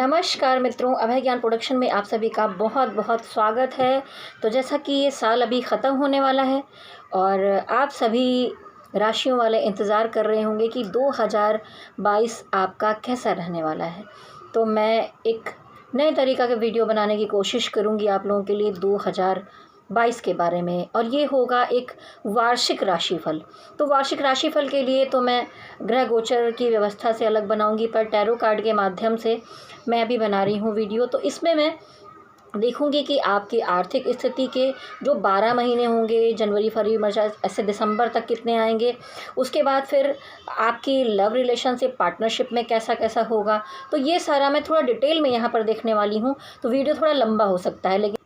नमस्कार मित्रों, अभय ज्ञान प्रोडक्शन में आप सभी का बहुत बहुत स्वागत है। तो जैसा कि ये साल अभी ख़त्म होने वाला है और आप सभी राशियों वाले इंतज़ार कर रहे होंगे कि 2022 आपका कैसा रहने वाला है। तो मैं एक नए तरीक़ा का वीडियो बनाने की कोशिश करूँगी आप लोगों के लिए 2022 के बारे में, और ये होगा एक वार्षिक राशिफल। तो वार्षिक राशिफल के लिए तो मैं ग्रह गोचर की व्यवस्था से अलग बनाऊंगी, पर टैरो कार्ड के माध्यम से मैं अभी बना रही हूँ वीडियो। तो इसमें मैं देखूंगी कि आपकी आर्थिक स्थिति के जो 12 महीने होंगे, जनवरी फरवरी मार्च ऐसे दिसंबर तक कितने आएंगे, उसके बाद फिर आपकी लव रिलेशनशिप पार्टनरशिप में कैसा कैसा होगा। तो ये सारा मैं थोड़ा डिटेल में यहाँ पर देखने वाली हूँ। तो वीडियो थोड़ा लंबा हो सकता है, लेकिन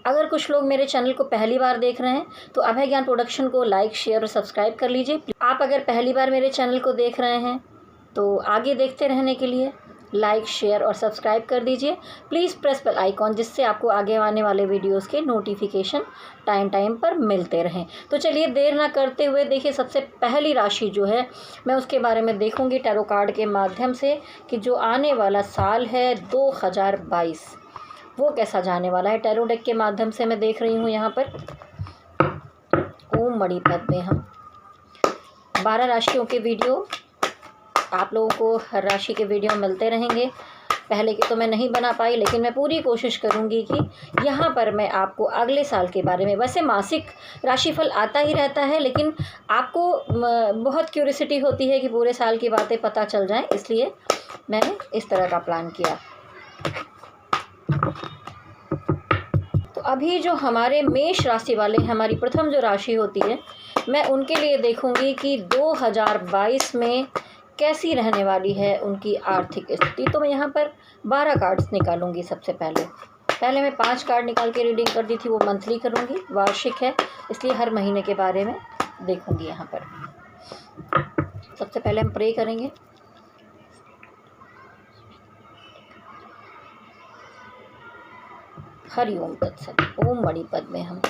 अगर कुछ लोग मेरे चैनल को पहली बार देख रहे हैं तो अभय ज्ञान प्रोडक्शन को लाइक शेयर और सब्सक्राइब कर लीजिए। आप अगर पहली बार मेरे चैनल को देख रहे हैं तो आगे देखते रहने के लिए लाइक शेयर और सब्सक्राइब कर दीजिए। प्लीज़ प्रेस बेल आइकॉन, जिससे आपको आगे आने वाले वीडियोस के नोटिफिकेशन टाइम पर मिलते रहें। तो चलिए देर ना करते हुए देखिए, सबसे पहली राशि जो है मैं उसके बारे में देखूंगी टैरो कार्ड के माध्यम से कि जो आने वाला साल है 2022 वो कैसा जाने वाला है। टैरो डेक के माध्यम से मैं देख रही हूँ यहाँ पर ओम मणिपद में हम 12 राशियों के वीडियो आप लोगों को हर राशि के वीडियो मिलते रहेंगे। पहले की तो मैं नहीं बना पाई, लेकिन मैं पूरी कोशिश करूंगी कि यहाँ पर मैं आपको अगले साल के बारे में, वैसे मासिक राशिफल आता ही रहता है, लेकिन आपको बहुत क्यूरियोसिटी होती है कि पूरे साल की बातें पता चल जाएं, इसलिए मैंने इस तरह का प्लान किया। तो अभी जो हमारे मेष राशि वाले, हमारी प्रथम जो राशि होती है, मैं उनके लिए देखूंगी कि 2022 में कैसी रहने वाली है उनकी आर्थिक स्थिति। तो मैं यहाँ पर 12 कार्ड्स निकालूंगी। सबसे पहले मैं 5 कार्ड निकाल के रीडिंग कर दी थी, वो मंथली करूँगी। वार्षिक है इसलिए हर महीने के बारे में देखूंगी। यहाँ पर सबसे पहले हम प्रे करेंगे। हरि ओम तत्सत। ओम मणिपद में हम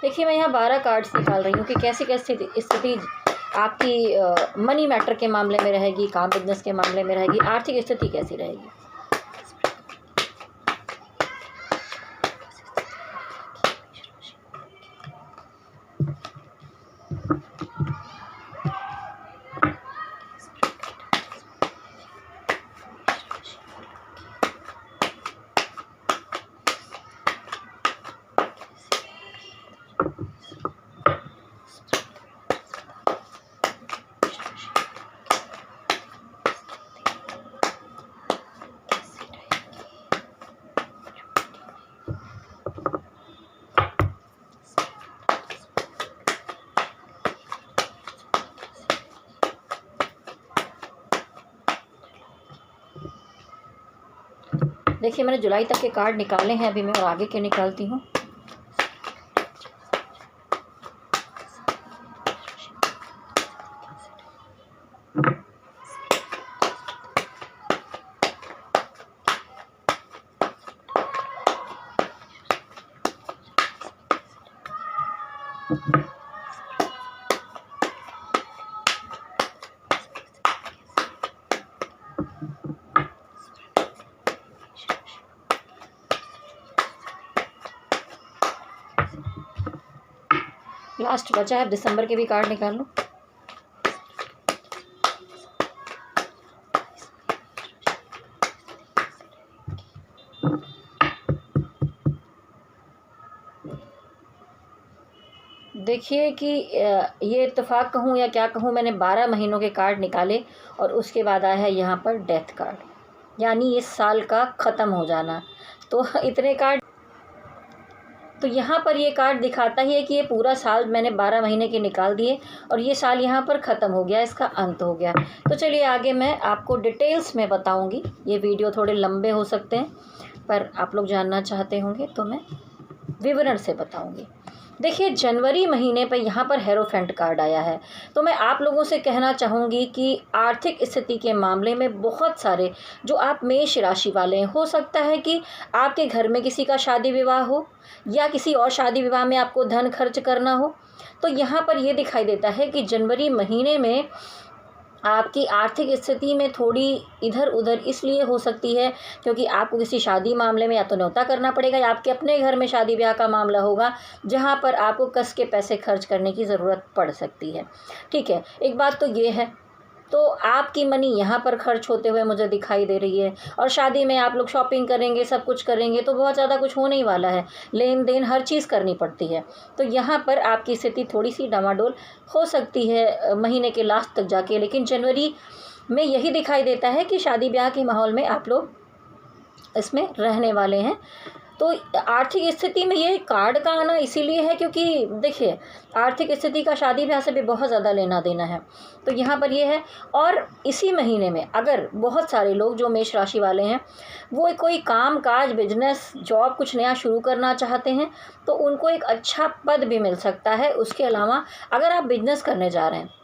देखिए, मैं यहाँ 12 कार्ड्स निकाल रही हूँ कि कैसी कैसी स्थिति आपकी मनी मैटर के मामले में रहेगी, काम बिजनेस के मामले में रहेगी, आर्थिक स्थिति कैसी रहेगी। देखिए, मैंने जुलाई तक के कार्ड निकाले हैं अभी मैं, और आगे के निकालती हूँ। लास्ट बचा है, दिसंबर के भी कार्ड निकाल लो। देखिए कि ये इत्तेफाक कहूँ या क्या कहूँ, मैंने 12 महीनों के कार्ड निकाले और उसके बाद आया है यहाँ पर डेथ कार्ड, यानी इस साल का ख़त्म हो जाना। तो इतने कार्ड, तो यहाँ पर ये कार्ड दिखाता ही है कि ये पूरा साल मैंने 12 महीने के निकाल दिए और ये साल यहाँ पर ख़त्म हो गया, इसका अंत हो गया। तो चलिए आगे मैं आपको डिटेल्स में बताऊँगी। ये वीडियो थोड़े लंबे हो सकते हैं, पर आप लोग जानना चाहते होंगे तो मैं विवरण से बताऊंगी। देखिए, जनवरी महीने पर यहाँ पर हेरोफेंट कार्ड आया है, तो मैं आप लोगों से कहना चाहूँगी कि आर्थिक स्थिति के मामले में बहुत सारे जो आप मेष राशि वाले हैं, हो सकता है कि आपके घर में किसी का शादी विवाह हो या किसी और शादी विवाह में आपको धन खर्च करना हो। तो यहाँ पर ये दिखाई देता है कि जनवरी महीने में आपकी आर्थिक स्थिति में थोड़ी इधर उधर इसलिए हो सकती है क्योंकि आपको किसी शादी मामले में या तो न्योता करना पड़ेगा या आपके अपने घर में शादी ब्याह का मामला होगा जहां पर आपको कस के पैसे खर्च करने की ज़रूरत पड़ सकती है। ठीक है, एक बात तो ये है, तो आपकी मनी यहाँ पर खर्च होते हुए मुझे दिखाई दे रही है। और शादी में आप लोग शॉपिंग करेंगे, सब कुछ करेंगे, तो बहुत ज़्यादा कुछ होने ही वाला है, लेन देन हर चीज़ करनी पड़ती है। तो यहाँ पर आपकी स्थिति थोड़ी सी डामाडोल हो सकती है महीने के लास्ट तक जाके, लेकिन जनवरी में यही दिखाई देता है कि शादी ब्याह के माहौल में आप लोग इसमें रहने वाले हैं। तो आर्थिक स्थिति में ये कार्ड का आना इसीलिए है क्योंकि देखिए, आर्थिक स्थिति का शादी ब्याह से भी बहुत ज़्यादा लेना देना है, तो यहाँ पर ये है। और इसी महीने में अगर बहुत सारे लोग जो मेष राशि वाले हैं वो कोई काम काज, बिजनेस, जॉब कुछ नया शुरू करना चाहते हैं तो उनको एक अच्छा पद भी मिल सकता है। उसके अलावा अगर आप बिजनेस करने जा रहे हैं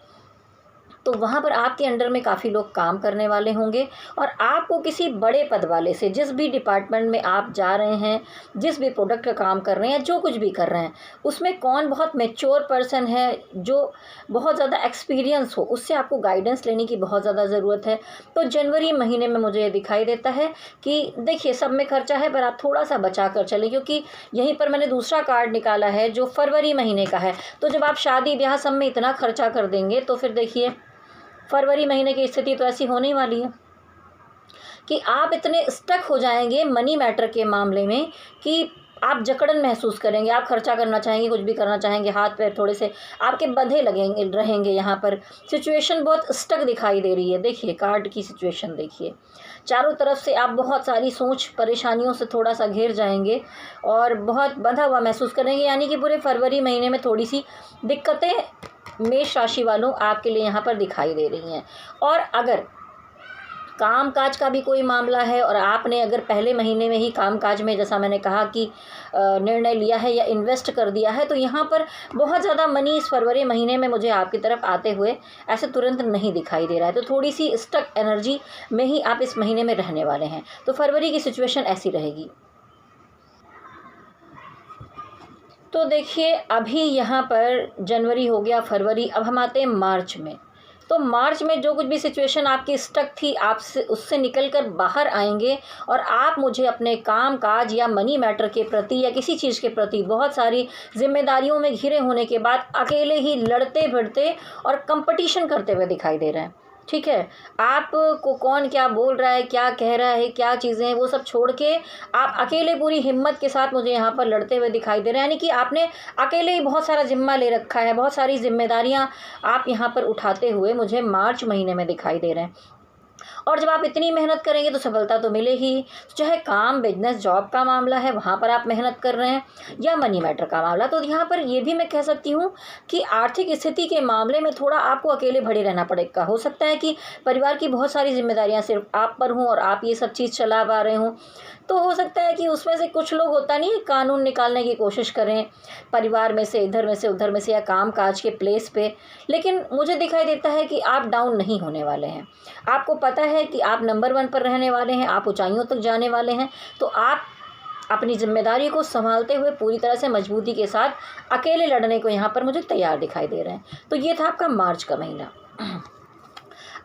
तो वहाँ पर आपके अंडर में काफ़ी लोग काम करने वाले होंगे और आपको किसी बड़े पद वाले से, जिस भी डिपार्टमेंट में आप जा रहे हैं, जिस भी प्रोडक्ट का काम कर रहे हैं, जो कुछ भी कर रहे हैं, उसमें कौन बहुत मैच्योर पर्सन है, जो बहुत ज़्यादा एक्सपीरियंस हो, उससे आपको गाइडेंस लेने की बहुत ज़्यादा ज़रूरत है। तो जनवरी महीने में मुझे दिखाई देता है कि देखिए, सब में खर्चा है पर आप थोड़ा सा बचा कर चलें, क्योंकि यहीं पर मैंने दूसरा कार्ड निकाला है जो फरवरी महीने का है। तो जब आप शादी ब्याह सब में इतना खर्चा कर देंगे तो फिर देखिए, फरवरी महीने की स्थिति तो ऐसी होने वाली है कि आप इतने स्टक हो जाएंगे मनी मैटर के मामले में कि आप जकड़न महसूस करेंगे। आप खर्चा करना चाहेंगे, कुछ भी करना चाहेंगे, हाथ पैर थोड़े से आपके बंधे लगेंगे, रहेंगे। यहाँ पर सिचुएशन बहुत स्टक दिखाई दे रही है। देखिए, कार्ड की सिचुएशन देखिए, चारों तरफ से आप बहुत सारी सोच परेशानियों से थोड़ा सा घिर जाएंगे और बहुत बंधा हुआ महसूस करेंगे। यानी कि पूरे फरवरी महीने में थोड़ी सी दिक्कतें मेष राशि वालों आपके लिए यहाँ पर दिखाई दे रही हैं। और अगर काम काज का भी कोई मामला है और आपने अगर पहले महीने में ही काम काज में, जैसा मैंने कहा कि निर्णय लिया है या इन्वेस्ट कर दिया है, तो यहाँ पर बहुत ज़्यादा मनी इस फरवरी महीने में मुझे आपकी तरफ आते हुए ऐसे तुरंत नहीं दिखाई दे रहा है। तो थोड़ी सी स्टक एनर्जी में ही आप इस महीने में रहने वाले हैं। तो फरवरी की सिचुएशन ऐसी रहेगी। तो देखिए, अभी यहाँ पर जनवरी हो गया, फरवरी, अब हम आते हैं मार्च में। तो मार्च में जो कुछ भी सिचुएशन आपकी स्टक थी, आपसे उससे निकलकर बाहर आएंगे और आप मुझे अपने काम काज या मनी मैटर के प्रति या किसी चीज़ के प्रति बहुत सारी जिम्मेदारियों में घिरे होने के बाद अकेले ही लड़ते भिड़ते और कंपटीशन करते हुए दिखाई दे रहे हैं। ठीक है, आपको कौन क्या बोल रहा है, क्या कह रहा है, क्या चीज़ें हैं, वो सब छोड़ के आप अकेले पूरी हिम्मत के साथ मुझे यहाँ पर लड़ते हुए दिखाई दे रहे हैं। यानी कि आपने अकेले ही बहुत सारा जिम्मा ले रखा है, बहुत सारी जिम्मेदारियाँ आप यहाँ पर उठाते हुए मुझे मार्च महीने में दिखाई दे रहे हैं। और जब आप इतनी मेहनत करेंगे तो सफलता तो मिले ही, चाहे काम, बिजनेस, जॉब का मामला है, वहाँ पर आप मेहनत कर रहे हैं, या मनी मैटर का मामला। तो यहाँ पर ये भी मैं कह सकती हूँ कि आर्थिक स्थिति के मामले में थोड़ा आपको अकेले भरे रहना पड़ेगा। हो सकता है कि परिवार की बहुत सारी जिम्मेदारियाँ सिर्फ आप पर हों और आप ये सब चीज़ चला पा रहे हों, तो हो सकता है कि उसमें से कुछ लोग, होता नहीं, कानून निकालने की कोशिश करें परिवार में से, इधर में से उधर में से, या काम काज के प्लेस पे। लेकिन मुझे दिखाई देता है कि आप डाउन नहीं होने वाले हैं। आपको पता है कि आप नंबर 1 पर रहने वाले हैं, आप ऊंचाइयों तक जाने वाले हैं। तो आप अपनी जिम्मेदारी को संभालते हुए पूरी तरह से मजबूती के साथ अकेले लड़ने को यहाँ पर मुझे तैयार दिखाई दे रहे हैं। तो ये था आपका मार्च का महीना।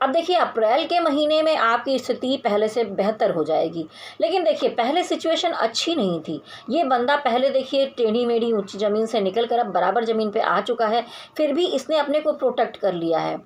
अब देखिए, अप्रैल के महीने में आपकी स्थिति पहले से बेहतर हो जाएगी। लेकिन देखिए, पहले सिचुएशन अच्छी नहीं थी। ये बंदा पहले देखिए टेढ़ी मेढ़ी ऊंची ज़मीन से निकल कर अब बराबर ज़मीन पे आ चुका है, फिर भी इसने अपने को प्रोटेक्ट कर लिया है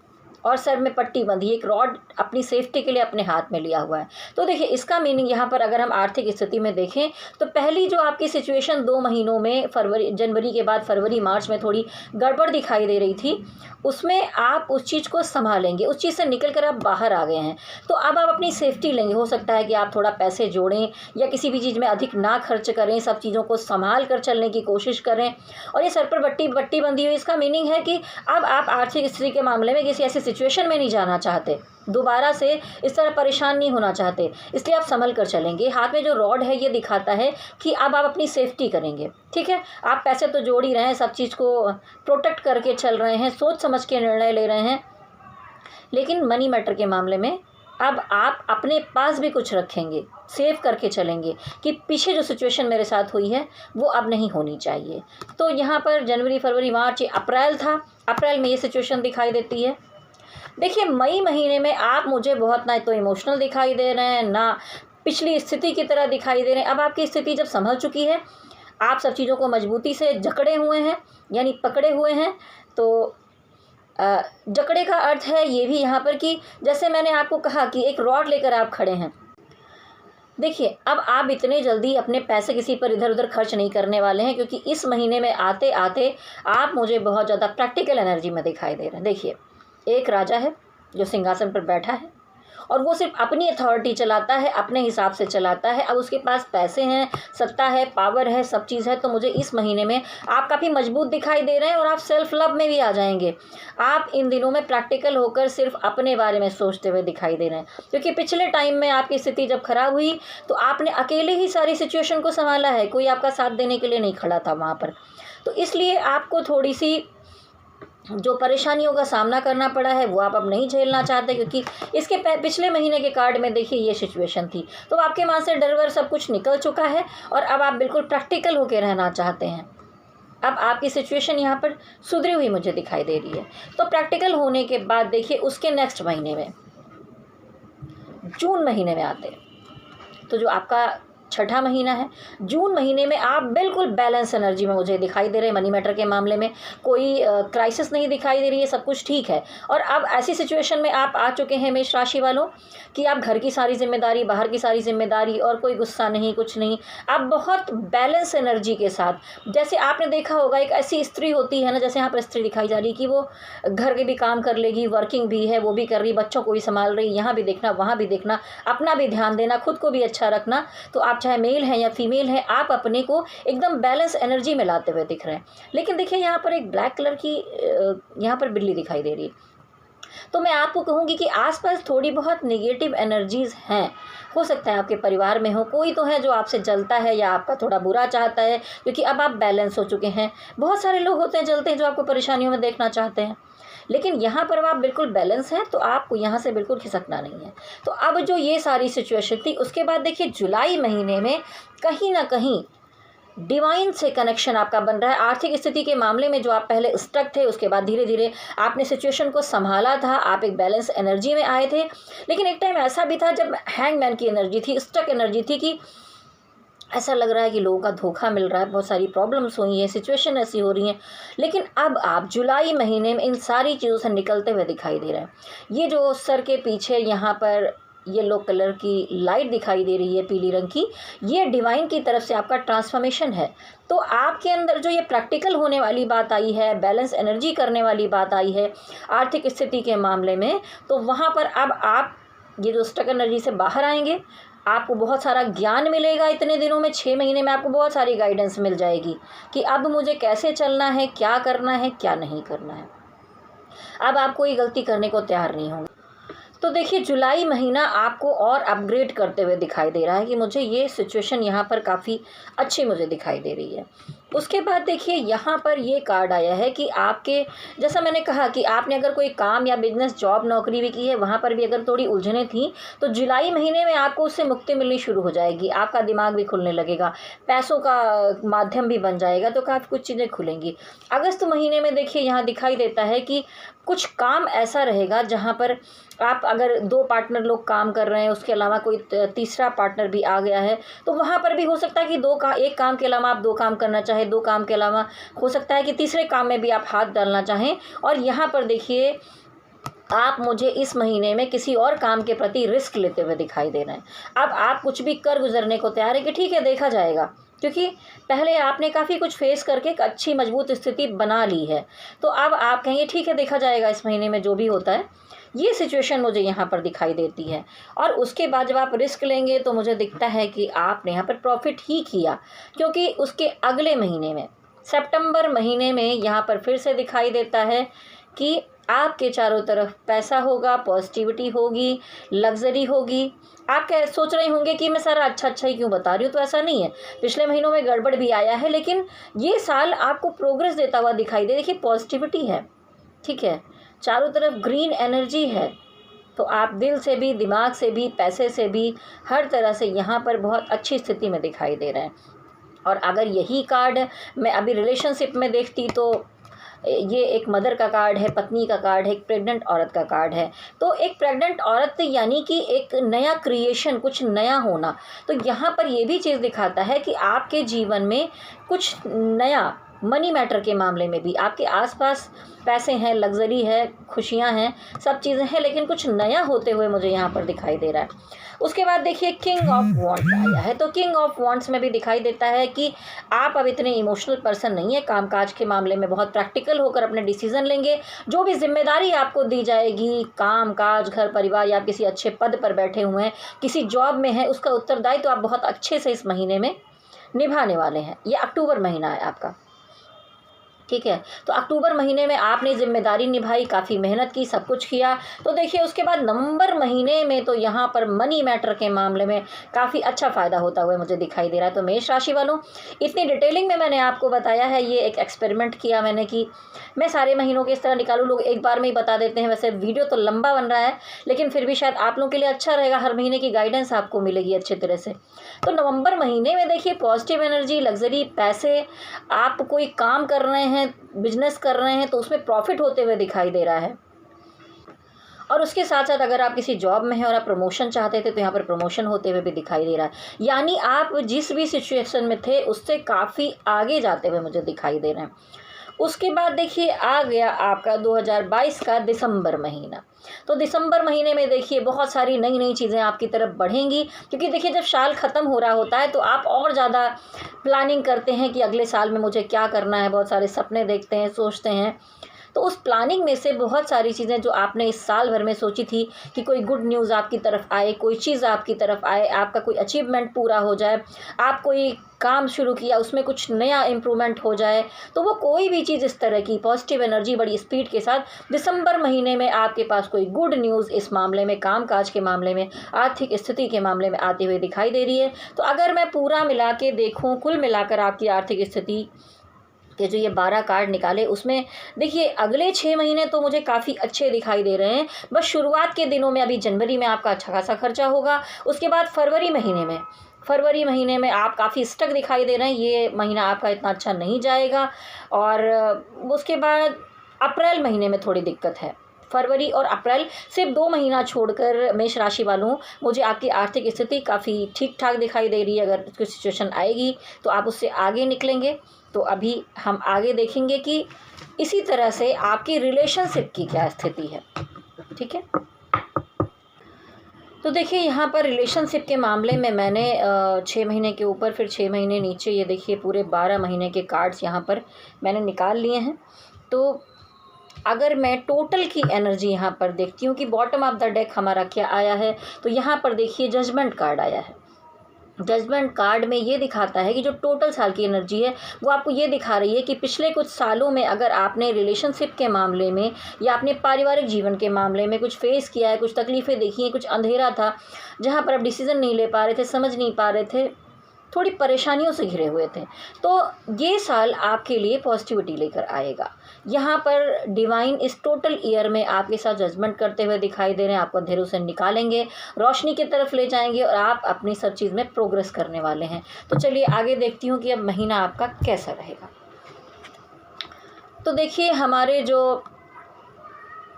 और सर में पट्टी बंधी, एक रॉड अपनी सेफ्टी के लिए अपने हाथ में लिया हुआ है। तो देखिए, इसका मीनिंग यहाँ पर अगर हम आर्थिक स्थिति में देखें तो पहली जो आपकी सिचुएशन 2 महीनों में, जनवरी के बाद फरवरी मार्च में थोड़ी गड़बड़ दिखाई दे रही थी, उसमें आप उस चीज़ को संभालेंगे, उस चीज़ से निकल कर आप बाहर आ गए हैं। तो अब आप अपनी सेफ्टी लेंगे। हो सकता है कि आप थोड़ा पैसे जोड़ें या किसी भी चीज़ में अधिक ना खर्च करें, सब चीज़ों को संभाल कर चलने की कोशिश करें। और ये सर पर बट्टी बंधी हुई, इसका मीनिंग है कि अब आप आर्थिक स्थिति के मामले में किसी ऐसी सिचुएशन में नहीं जाना चाहते, दोबारा से इस तरह परेशान नहीं होना चाहते, इसलिए आप संभल कर चलेंगे। हाथ में जो रॉड है ये दिखाता है कि अब आप अपनी सेफ्टी करेंगे, ठीक है। आप पैसे तो जोड़ ही रहे हैं, सब चीज़ को प्रोटेक्ट करके चल रहे हैं, सोच समझ के निर्णय ले रहे हैं, लेकिन मनी मैटर के मामले में अब आप अपने पास भी कुछ रखेंगे, सेव करके चलेंगे कि पीछे जो सिचुएशन मेरे साथ हुई है वो अब नहीं होनी चाहिए। तो यहाँ पर जनवरी, फरवरी, मार्च, अप्रैल था, अप्रैल में ये सिचुएशन दिखाई देती है। देखिए मई महीने में आप मुझे बहुत ना तो इमोशनल दिखाई दे रहे हैं, ना पिछली स्थिति की तरह दिखाई दे रहे हैं। अब आपकी स्थिति जब संभल चुकी है, आप सब चीज़ों को मजबूती से जकड़े हुए हैं, यानी पकड़े हुए हैं। तो जकड़े का अर्थ है ये भी यहाँ पर कि जैसे मैंने आपको कहा कि एक रॉड लेकर आप खड़े हैं। देखिए अब आप इतने जल्दी अपने पैसे किसी पर इधर उधर खर्च नहीं करने वाले हैं, क्योंकि इस महीने में आते आते आप मुझे बहुत ज़्यादा प्रैक्टिकल एनर्जी में दिखाई दे रहे हैं। देखिए एक राजा है जो सिंहासन पर बैठा है और वो सिर्फ अपनी अथॉरिटी चलाता है, अपने हिसाब से चलाता है। अब उसके पास पैसे हैं, सत्ता है, पावर है, सब चीज़ है। तो मुझे इस महीने में आप काफ़ी मजबूत दिखाई दे रहे हैं और आप सेल्फ लव में भी आ जाएंगे। आप इन दिनों में प्रैक्टिकल होकर सिर्फ अपने बारे में सोचते हुए दिखाई दे रहे हैं, क्योंकि पिछले टाइम में आपकी स्थिति जब खराब हुई तो आपने अकेले ही सारी सिचुएशन को संभाला है, कोई आपका साथ देने के लिए नहीं खड़ा था वहाँ पर। तो इसलिए आपको थोड़ी सी जो परेशानियों का सामना करना पड़ा है वो आप अब नहीं झेलना चाहते, क्योंकि इसके पिछले महीने के कार्ड में देखिए ये सिचुएशन थी। तो आपके मन से डर वर सब कुछ निकल चुका है और अब आप बिल्कुल प्रैक्टिकल होकर रहना चाहते हैं। अब आपकी सिचुएशन यहाँ पर सुधरी हुई मुझे दिखाई दे रही है। तो प्रैक्टिकल होने के बाद देखिए उसके नेक्स्ट महीने में, जून महीने में आते हैं, तो जो आपका छठा महीना है, जून महीने में आप बिल्कुल बैलेंस एनर्जी में मुझे दिखाई दे रहे हैं। मनी मैटर के मामले में कोई क्राइसिस नहीं दिखाई दे रही है, सब कुछ ठीक है। और अब ऐसी सिचुएशन में आप आ चुके हैं मेष राशि वालों कि आप घर की सारी जिम्मेदारी, बाहर की सारी जिम्मेदारी, और कोई गुस्सा नहीं, कुछ नहीं। आप बहुत बैलेंस एनर्जी के साथ, जैसे आपने देखा होगा एक ऐसी स्त्री होती है ना, जैसे यहाँ पर स्त्री दिखाई जा रही कि वो घर के भी काम कर लेगी, वर्किंग भी है, वो भी कर रही, बच्चों को भी संभाल रही, यहाँ भी देखना, वहाँ भी देखना, अपना भी ध्यान देना, खुद को भी अच्छा रखना। तो आप चाहे मेल हैं या फीमेल हैं, आप अपने को एकदम बैलेंस एनर्जी में लाते हुए दिख रहे हैं। लेकिन देखिए यहाँ पर एक ब्लैक कलर की यहाँ पर बिल्ली दिखाई दे रही है। तो मैं आपको कहूँगी कि आसपास थोड़ी बहुत नेगेटिव एनर्जीज़ हैं। हो सकता है आपके परिवार में हो, कोई तो है जो आपसे जलता है या आपका थोड़ा बुरा चाहता है, क्योंकि अब आप बैलेंस हो चुके हैं। बहुत सारे लोग होते हैं जलते हैं जो आपको परेशानियों में देखना चाहते हैं, लेकिन यहाँ पर आप बिल्कुल बैलेंस हैं, तो आपको यहाँ से बिल्कुल खिसकना नहीं है। तो अब जो ये सारी सिचुएशन थी, उसके बाद देखिए जुलाई महीने में कहीं ना कहीं डिवाइन से कनेक्शन आपका बन रहा है। आर्थिक स्थिति के मामले में जो आप पहले स्टक थे, उसके बाद धीरे धीरे आपने सिचुएशन को संभाला था, आप एक बैलेंस एनर्जी में आए थे। लेकिन एक टाइम ऐसा भी था जब हैंगमैन की एनर्जी थी, स्टक एनर्जी थी, कि ऐसा लग रहा है कि लोगों का धोखा मिल रहा है, बहुत सारी प्रॉब्लम्स हुई हैं, सिचुएशन ऐसी हो रही हैं। लेकिन अब आप जुलाई महीने में इन सारी चीज़ों से निकलते हुए दिखाई दे रहे हैं। ये जो सर के पीछे यहाँ पर येलो कलर की लाइट दिखाई दे रही है, पीली रंग की, ये डिवाइन की तरफ से आपका ट्रांसफॉर्मेशन है। तो आपके अंदर जो ये प्रैक्टिकल होने वाली बात आई है, बैलेंस एनर्जी करने वाली बात आई है आर्थिक स्थिति के मामले में, तो वहाँ पर अब आप ये जो स्टक एनर्जी से बाहर आएंगे। आपको बहुत सारा ज्ञान मिलेगा इतने दिनों में, 6 महीने में आपको बहुत सारी गाइडेंस मिल जाएगी कि अब मुझे कैसे चलना है, क्या करना है, क्या नहीं करना है। अब आप कोई गलती करने को तैयार नहीं होंगे। तो देखिए जुलाई महीना आपको और अपग्रेड करते हुए दिखाई दे रहा है कि मुझे ये सिचुएशन यहाँ पर काफ़ी अच्छी मुझे दिखाई दे रही है। उसके बाद देखिए यहाँ पर ये कार्ड आया है कि आपके, जैसा मैंने कहा कि आपने अगर कोई काम या बिजनेस, जॉब, नौकरी भी की है, वहाँ पर भी अगर थोड़ी उलझनें थी, तो जुलाई महीने में आपको उससे मुक्ति मिलनी शुरू हो जाएगी। आपका दिमाग भी खुलने लगेगा, पैसों का माध्यम भी बन जाएगा, तो काफ़ी कुछ चीज़ें खुलेंगी। अगस्त महीने में देखिए यहाँ दिखाई देता है कि कुछ काम ऐसा रहेगा जहाँ पर आप अगर 2 पार्टनर लोग काम कर रहे हैं, उसके अलावा कोई तीसरा पार्टनर भी आ गया है, तो वहाँ पर भी हो सकता है कि एक काम के अलावा आप 2 काम करना चाहें, 2 काम के अलावा हो सकता है कि तीसरे काम में भी आप हाथ डालना चाहें। और यहाँ पर देखिए आप मुझे इस महीने में किसी और काम के प्रति रिस्क लेते हुए दिखाई दे रहे हैं। अब आप कुछ भी कर गुजरने को तैयार है कि ठीक है देखा जाएगा, क्योंकि पहले आपने काफ़ी कुछ फेस करके एक अच्छी मजबूत स्थिति बना ली है। तो अब आप कहेंगे ठीक है देखा जाएगा इस महीने में जो भी होता है। ये सिचुएशन मुझे यहाँ पर दिखाई देती है। और उसके बाद जब आप रिस्क लेंगे तो मुझे दिखता है कि आपने यहाँ पर प्रॉफिट ही किया, क्योंकि उसके अगले महीने में, सितंबर महीने में, यहाँ पर फिर से दिखाई देता है कि आपके चारों तरफ पैसा होगा, पॉजिटिविटी होगी, लग्जरी होगी। आप क्या सोच रहे होंगे कि मैं सारा अच्छा अच्छा ही क्यों बता रही हूँ, तो ऐसा नहीं है। पिछले महीनों में गड़बड़ भी आया है, लेकिन ये साल आपको प्रोग्रेस देता हुआ दिखाई दे। देखिए पॉजिटिविटी है, ठीक है, चारों तरफ ग्रीन एनर्जी है, तो आप दिल से भी, दिमाग से भी, पैसे से भी, हर तरह से यहाँ पर बहुत अच्छी स्थिति में दिखाई दे रहे हैं। और अगर यही कार्ड मैं अभी रिलेशनशिप में देखती तो ये एक मदर का कार्ड है, पत्नी का कार्ड है, एक प्रेग्नेंट औरत का कार्ड है। तो एक प्रेग्नेंट औरत यानी कि एक नया क्रिएशन, कुछ नया होना। तो यहाँ पर ये भी चीज़ दिखाता है कि आपके जीवन में कुछ नया, मनी मैटर के मामले में भी आपके आसपास पैसे हैं, लग्जरी है, खुशियाँ हैं, सब चीज़ें हैं, लेकिन कुछ नया होते हुए मुझे यहाँ पर दिखाई दे रहा है। उसके बाद देखिए किंग ऑफ वॉन्ड्स आया है, तो किंग ऑफ वॉन्ड्स में भी दिखाई देता है कि आप अब इतने इमोशनल पर्सन नहीं है, कामकाज के मामले में बहुत प्रैक्टिकल होकर अपने डिसीजन लेंगे। जो भी जिम्मेदारी आपको दी जाएगी, काम काज, घर परिवार, या किसी अच्छे पद पर बैठे हुए हैं, किसी जॉब में है, उसका उत्तरदायित्व तो आप बहुत अच्छे से इस महीने में निभाने वाले हैं। ये अक्टूबर महीना है आपका, ठीक है। तो अक्टूबर महीने में आपने जिम्मेदारी निभाई, काफ़ी मेहनत की, सब कुछ किया। तो देखिए उसके बाद नवंबर महीने में तो यहाँ पर मनी मैटर के मामले में काफ़ी अच्छा फ़ायदा होता हुआ मुझे दिखाई दे रहा है। तो मेष राशि वालों, इतनी डिटेलिंग में मैंने आपको बताया है, ये एक एक्सपेरिमेंट किया मैंने कि मैं सारे महीनों के इस तरह निकालूँ। लोग एक बार में ही बता देते हैं, वैसे वीडियो तो लंबा बन रहा है, लेकिन फिर भी शायद आप लोगों के लिए अच्छा रहेगा, हर महीने की गाइडेंस आपको मिलेगी अच्छे तरह से। तो नवंबर महीने में देखिए पॉजिटिव एनर्जी, लग्जरी, पैसे, आप कोई काम कर रहे हैं, बिजनेस कर रहे हैं तो उसमें प्रॉफिट होते हुए दिखाई दे रहा है। और उसके साथ साथ अगर आप किसी जॉब में हैं और आप प्रमोशन चाहते थे तो यहाँ पर प्रमोशन होते हुए भी दिखाई दे रहा है। यानी आप जिस भी सिचुएशन में थे उससे काफ़ी आगे जाते हुए मुझे दिखाई दे रहे हैं। उसके बाद देखिए आ गया आपका 2022 का दिसंबर महीना। तो दिसंबर महीने में देखिए बहुत सारी नई नई चीज़ें आपकी तरफ बढ़ेंगी, क्योंकि देखिए जब साल ख़त्म हो रहा होता है तो आप और ज़्यादा प्लानिंग करते हैं कि अगले साल में मुझे क्या करना है, बहुत सारे सपने देखते हैं, सोचते हैं। तो उस प्लानिंग में से बहुत सारी चीज़ें जो आपने इस साल भर में सोची थी कि कोई गुड न्यूज़ आपकी तरफ आए, कोई चीज़ आपकी तरफ आए, आपका कोई अचीवमेंट पूरा हो जाए, आप कोई काम शुरू किया उसमें कुछ नया इम्प्रूवमेंट हो जाए, तो वो कोई भी चीज़ इस तरह की पॉजिटिव एनर्जी बड़ी स्पीड के साथ दिसंबर महीने में आपके पास कोई गुड न्यूज़ इस मामले में, कामकाज के मामले में, आर्थिक स्थिति के मामले में आती हुई दिखाई दे रही है। तो अगर मैं पूरा मिला के देखूँ, कुल मिलाकर आपकी आर्थिक स्थिति के जो ये 12 कार्ड निकाले उसमें देखिए अगले 6 महीने तो मुझे काफ़ी अच्छे दिखाई दे रहे हैं। बस शुरुआत के दिनों में, अभी जनवरी में आपका अच्छा खासा खर्चा होगा। उसके बाद फरवरी महीने में आप काफ़ी स्टक दिखाई दे रहे हैं, ये महीना आपका इतना अच्छा नहीं जाएगा। और उसके बाद अप्रैल महीने में थोड़ी दिक्कत है। फरवरी और अप्रैल सिर्फ 2 महीना छोड़कर मेष राशि वालों मुझे आपकी आर्थिक स्थिति काफ़ी ठीक ठाक दिखाई दे रही है। अगर कोई सिचुएशन आएगी तो आप उससे आगे निकलेंगे। तो अभी हम आगे देखेंगे कि इसी तरह से आपकी रिलेशनशिप की क्या स्थिति है, ठीक है। तो देखिए यहाँ पर रिलेशनशिप के मामले में मैंने 6 महीने के ऊपर, फिर 6 महीने नीचे, ये देखिए पूरे 12 महीने के कार्ड्स यहाँ पर मैंने निकाल लिए हैं। तो अगर मैं टोटल की एनर्जी यहाँ पर देखती हूँ कि बॉटम ऑफ द डेक हमारा क्या आया है, तो यहाँ पर देखिए जजमेंट कार्ड आया है। जजमेंट कार्ड में ये दिखाता है कि जो टोटल साल की एनर्जी है वो आपको ये दिखा रही है कि पिछले कुछ सालों में अगर आपने रिलेशनशिप के मामले में या अपने पारिवारिक जीवन के मामले में कुछ फेस किया है, कुछ तकलीफ़ें देखी हैं, कुछ अंधेरा था जहाँ पर आप डिसीज़न नहीं ले पा रहे थे, समझ नहीं पा रहे थे, थोड़ी परेशानियों से घिरे हुए थे, तो ये साल आपके लिए पॉजिटिविटी लेकर आएगा। यहाँ पर डिवाइन इस टोटल ईयर में आपके साथ जजमेंट करते हुए दिखाई दे रहे हैं, आपको अंधेरों से निकालेंगे, रोशनी की तरफ ले जाएंगे और आप अपनी सब चीज़ में प्रोग्रेस करने वाले हैं। तो चलिए आगे देखती हूँ कि अब महीना आपका कैसा रहेगा। तो देखिए हमारे जो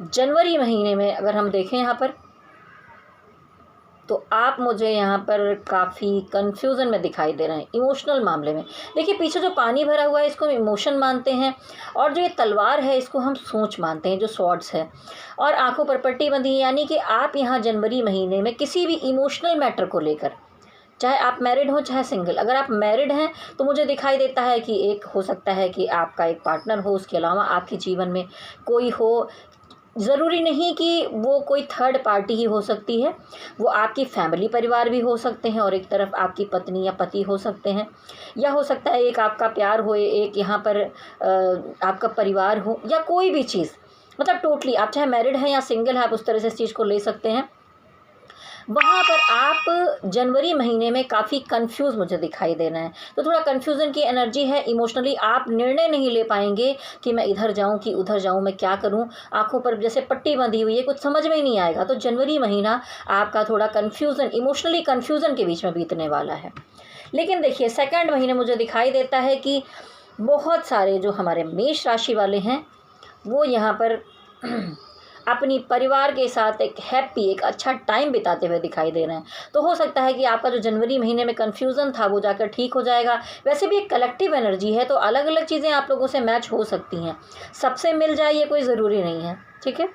जनवरी महीने में अगर हम देखें यहाँ पर, तो आप मुझे यहाँ पर काफ़ी कन्फ्यूज़न में दिखाई दे रहे हैं इमोशनल मामले में। देखिए पीछे जो पानी भरा हुआ है इसको हम इमोशन मानते हैं, और जो ये तलवार है इसको हम सोच मानते हैं, जो स्वॉर्ड्स है, और आंखों पर पट्टी बंधी है। यानी कि आप यहाँ जनवरी महीने में किसी भी इमोशनल मैटर को लेकर, चाहे आप मैरिड हो चाहे सिंगल, अगर आप मैरिड हैं तो मुझे दिखाई देता है कि एक हो सकता है कि आपका एक पार्टनर हो, उसके अलावा आपके जीवन में कोई हो। ज़रूरी नहीं कि वो कोई थर्ड पार्टी ही हो सकती है, वो आपकी फैमिली परिवार भी हो सकते हैं, और एक तरफ आपकी पत्नी या पति हो सकते हैं, या हो सकता है एक आपका प्यार हो, एक यहाँ पर आपका परिवार हो, या कोई भी चीज़। मतलब टोटली आप चाहे मैरिड हैं या सिंगल हैं, आप उस तरह से इस चीज़ को ले सकते हैं। वहाँ पर आप जनवरी महीने में काफ़ी कंफ्यूज मुझे दिखाई देना है, तो थोड़ा कंफ्यूजन की एनर्जी है। इमोशनली आप निर्णय नहीं ले पाएंगे कि मैं इधर जाऊँ कि उधर जाऊँ, मैं क्या करूँ, आंखों पर जैसे पट्टी बंधी हुई है, कुछ समझ में ही नहीं आएगा। तो जनवरी महीना आपका थोड़ा कंफ्यूजन, इमोशनली कंफ्यूजन के बीच में बीतने वाला है। लेकिन देखिए सेकंड महीने मुझे दिखाई देता है कि बहुत सारे जो हमारे मेष राशि वाले हैं वो यहाँ पर अपनी परिवार के साथ एक हैप्पी, एक अच्छा टाइम बिताते हुए दिखाई दे रहे हैं। तो हो सकता है कि आपका जो जनवरी महीने में कन्फ्यूज़न था वो जाकर ठीक हो जाएगा। वैसे भी एक कलेक्टिव एनर्जी है, तो अलग अलग चीज़ें आप लोगों से मैच हो सकती हैं, सबसे मिल जाए ये कोई ज़रूरी नहीं है, ठीक है।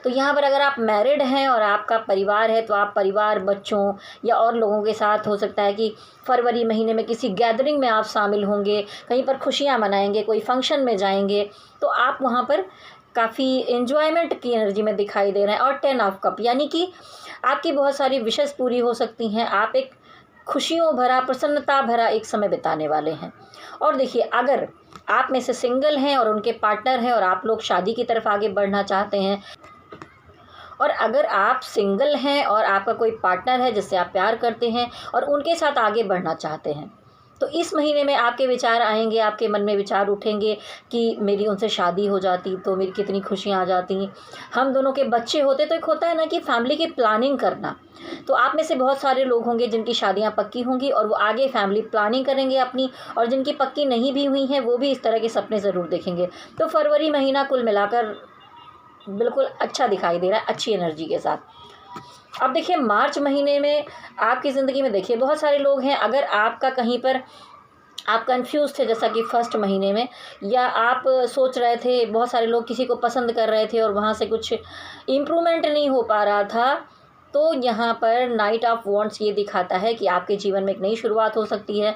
तो यहाँ पर अगर आप मैरिड हैं और आपका परिवार है, तो आप परिवार, बच्चों या और लोगों के साथ हो सकता है कि फरवरी महीने में किसी गैदरिंग में आप शामिल होंगे, कहीं पर खुशियाँ मनाएंगे, कोई फंक्शन में जाएंगे, तो आप वहाँ पर काफ़ी एन्जॉयमेंट की एनर्जी में दिखाई दे रहे हैं। और 10 ऑफ कप यानी कि आपकी बहुत सारी विशेष पूरी हो सकती हैं, आप एक खुशियों भरा, प्रसन्नता भरा एक समय बिताने वाले हैं। और देखिए अगर आप में से सिंगल हैं और उनके पार्टनर हैं और आप लोग शादी की तरफ आगे बढ़ना चाहते हैं, और अगर आप सिंगल हैं और आपका कोई पार्टनर है जिससे आप प्यार करते हैं और उनके साथ आगे बढ़ना चाहते हैं, तो इस महीने में आपके विचार आएंगे, आपके मन में विचार उठेंगे कि मेरी उनसे शादी हो जाती तो मेरी कितनी खुशियाँ आ जाती, हम दोनों के बच्चे होते। तो एक होता है ना कि फैमिली की प्लानिंग करना। तो आप में से बहुत सारे लोग होंगे जिनकी शादियां पक्की होंगी और वो आगे फैमिली प्लानिंग करेंगे अपनी, और जिनकी पक्की नहीं भी हुई हैं वो भी इस तरह के सपने ज़रूर देखेंगे। तो फरवरी महीना कुल मिलाकर बिल्कुल अच्छा दिखाई दे रहा है, अच्छी एनर्जी के साथ। अब देखिए मार्च महीने में आपकी ज़िंदगी में देखिए बहुत सारे लोग हैं, अगर आपका कहीं पर आप कंफ्यूज थे जैसा कि फर्स्ट महीने में, या आप सोच रहे थे, बहुत सारे लोग किसी को पसंद कर रहे थे और वहाँ से कुछ इम्प्रूवमेंट नहीं हो पा रहा था, तो यहाँ पर नाइट ऑफ वॉन्ड्स ये दिखाता है कि आपके जीवन में एक नई शुरुआत हो सकती है।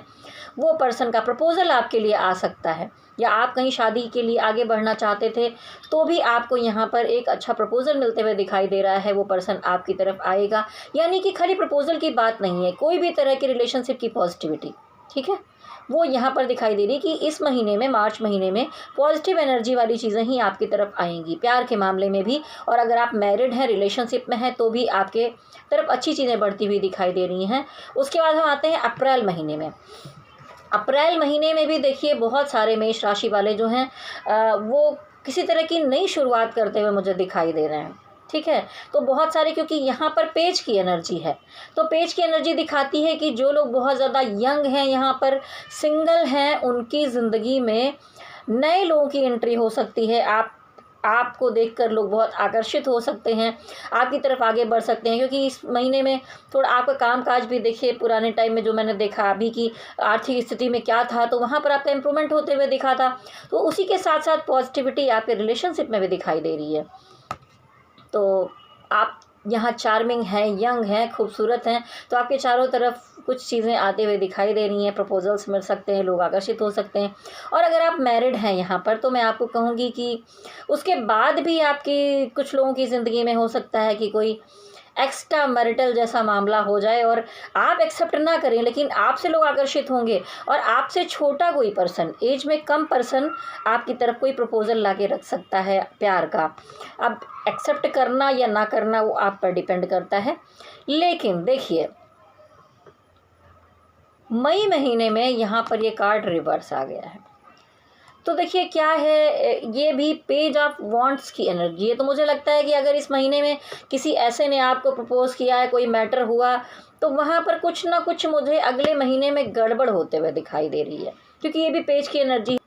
वो पर्सन का प्रपोज़ल आपके लिए आ सकता है, या आप कहीं शादी के लिए आगे बढ़ना चाहते थे तो भी आपको यहाँ पर एक अच्छा प्रपोज़ल मिलते हुए दिखाई दे रहा है, वो पर्सन आपकी तरफ आएगा। यानी कि खाली प्रपोज़ल की बात नहीं है, कोई भी तरह की रिलेशनशिप की पॉजिटिविटी, ठीक है, वो यहाँ पर दिखाई दे रही कि इस महीने में, मार्च महीने में पॉजिटिव एनर्जी वाली चीज़ें ही आपकी तरफ आएंगी, प्यार के मामले में भी। और अगर आप मैरिड हैं, रिलेशनशिप में हैं, तो भी आपके तरफ अच्छी चीज़ें बढ़ती हुई दिखाई दे रही हैं। उसके बाद हम आते हैं अप्रैल महीने में। अप्रैल महीने में भी देखिए बहुत सारे मेष राशि वाले जो हैं वो किसी तरह की नई शुरुआत करते हुए मुझे दिखाई दे रहे हैं, ठीक है। तो बहुत सारे, क्योंकि यहाँ पर पेज की एनर्जी है, तो पेज की एनर्जी दिखाती है कि जो लोग बहुत ज़्यादा यंग हैं, यहाँ पर सिंगल हैं, उनकी ज़िंदगी में नए लोगों की एंट्री हो सकती है। आपको देखकर लोग बहुत आकर्षित हो सकते हैं, आपकी तरफ आगे बढ़ सकते हैं, क्योंकि इस महीने में थोड़ा आपका कामकाज भी देखिए, पुराने टाइम में जो मैंने देखा अभी की आर्थिक स्थिति में क्या था, तो वहाँ पर आपका इम्प्रूवमेंट होते हुए दिखा था। तो उसी के साथ साथ पॉजिटिविटी आपके रिलेशनशिप में भी दिखाई दे रही है। तो आप यहाँ चार्मिंग हैं, यंग हैं, खूबसूरत हैं, तो आपके चारों तरफ कुछ चीज़ें आते हुए दिखाई दे रही हैं, प्रपोजल्स मिल सकते हैं, लोग आकर्षित हो सकते हैं। और अगर आप मैरिड हैं यहाँ पर, तो मैं आपको कहूँगी कि उसके बाद भी आपकी कुछ लोगों की ज़िंदगी में हो सकता है कि कोई एक्स्ट्रा मैरिटल जैसा मामला हो जाए, और आप एक्सेप्ट ना करें, लेकिन आपसे लोग आकर्षित होंगे, और आपसे छोटा कोई पर्सन, एज में कम पर्सन आपकी तरफ कोई प्रपोजल ला के रख सकता है प्यार का। अब एक्सेप्ट करना या ना करना वो आप पर डिपेंड करता है। लेकिन देखिए मई महीने में यहाँ पर ये कार्ड रिवर्स आ गया है, तो देखिए क्या है, ये भी पेज ऑफ वॉन्ट्स की एनर्जी है। तो मुझे लगता है कि अगर इस महीने में किसी ऐसे ने आपको प्रपोज किया है, कोई मैटर हुआ, तो वहाँ पर कुछ ना कुछ मुझे अगले महीने में गड़बड़ होते हुए दिखाई दे रही है, क्योंकि ये भी पेज की एनर्जी।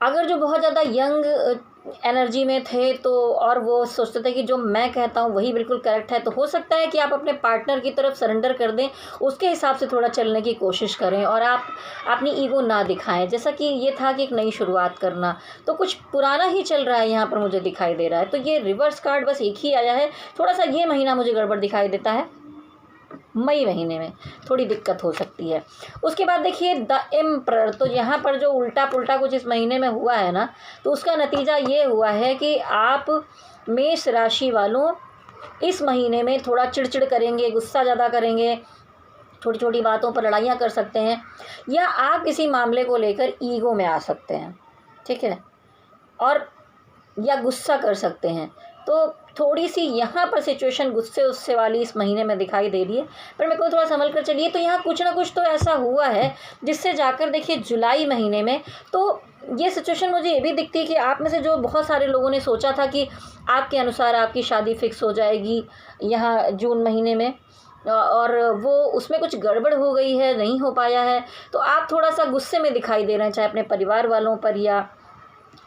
अगर जो बहुत ज़्यादा यंग एनर्जी में थे, तो और वो सोचते थे कि जो मैं कहता हूँ वही बिल्कुल करेक्ट है, तो हो सकता है कि आप अपने पार्टनर की तरफ सरेंडर कर दें, उसके हिसाब से थोड़ा चलने की कोशिश करें, और आप अपनी ईगो ना दिखाएं। जैसा कि ये था कि एक नई शुरुआत करना, तो कुछ पुराना ही चल रहा है यहाँ पर मुझे दिखाई दे रहा है। तो ये रिवर्स कार्ड बस एक ही आया है, थोड़ा सा ये महीना मुझे गड़बड़ दिखाई देता है, मई महीने में थोड़ी दिक्कत हो सकती है। उसके बाद देखिए द एम्परर, तो यहाँ पर जो उल्टा पुल्टा कुछ इस महीने में हुआ है ना, तो उसका नतीजा ये हुआ है कि आप मेष राशि वालों इस महीने में थोड़ा चिड़चिड़ करेंगे, गुस्सा ज़्यादा करेंगे, छोटी छोटी बातों पर लड़ाइयाँ कर सकते हैं, या आप किसी मामले को लेकर ईगो में आ सकते हैं, ठीक है। और या गुस्सा कर सकते हैं। तो थोड़ी सी यहाँ पर सिचुएशन गुस्से उस्से वाली इस महीने में दिखाई दे रही है, पर मेरे को थोड़ा संभल कर चलिए। तो यहाँ कुछ ना कुछ तो ऐसा हुआ है जिससे जाकर देखिए जुलाई महीने में तो ये सिचुएशन मुझे ये भी दिखती है कि आप में से जो बहुत सारे लोगों ने सोचा था कि आपके अनुसार आपकी शादी फिक्स हो जाएगी यहाँ जून महीने में, और वो उसमें कुछ गड़बड़ हो गई है, नहीं हो पाया है, तो आप थोड़ा सा गुस्से में दिखाई दे रहे हैं, चाहे अपने परिवार वालों पर या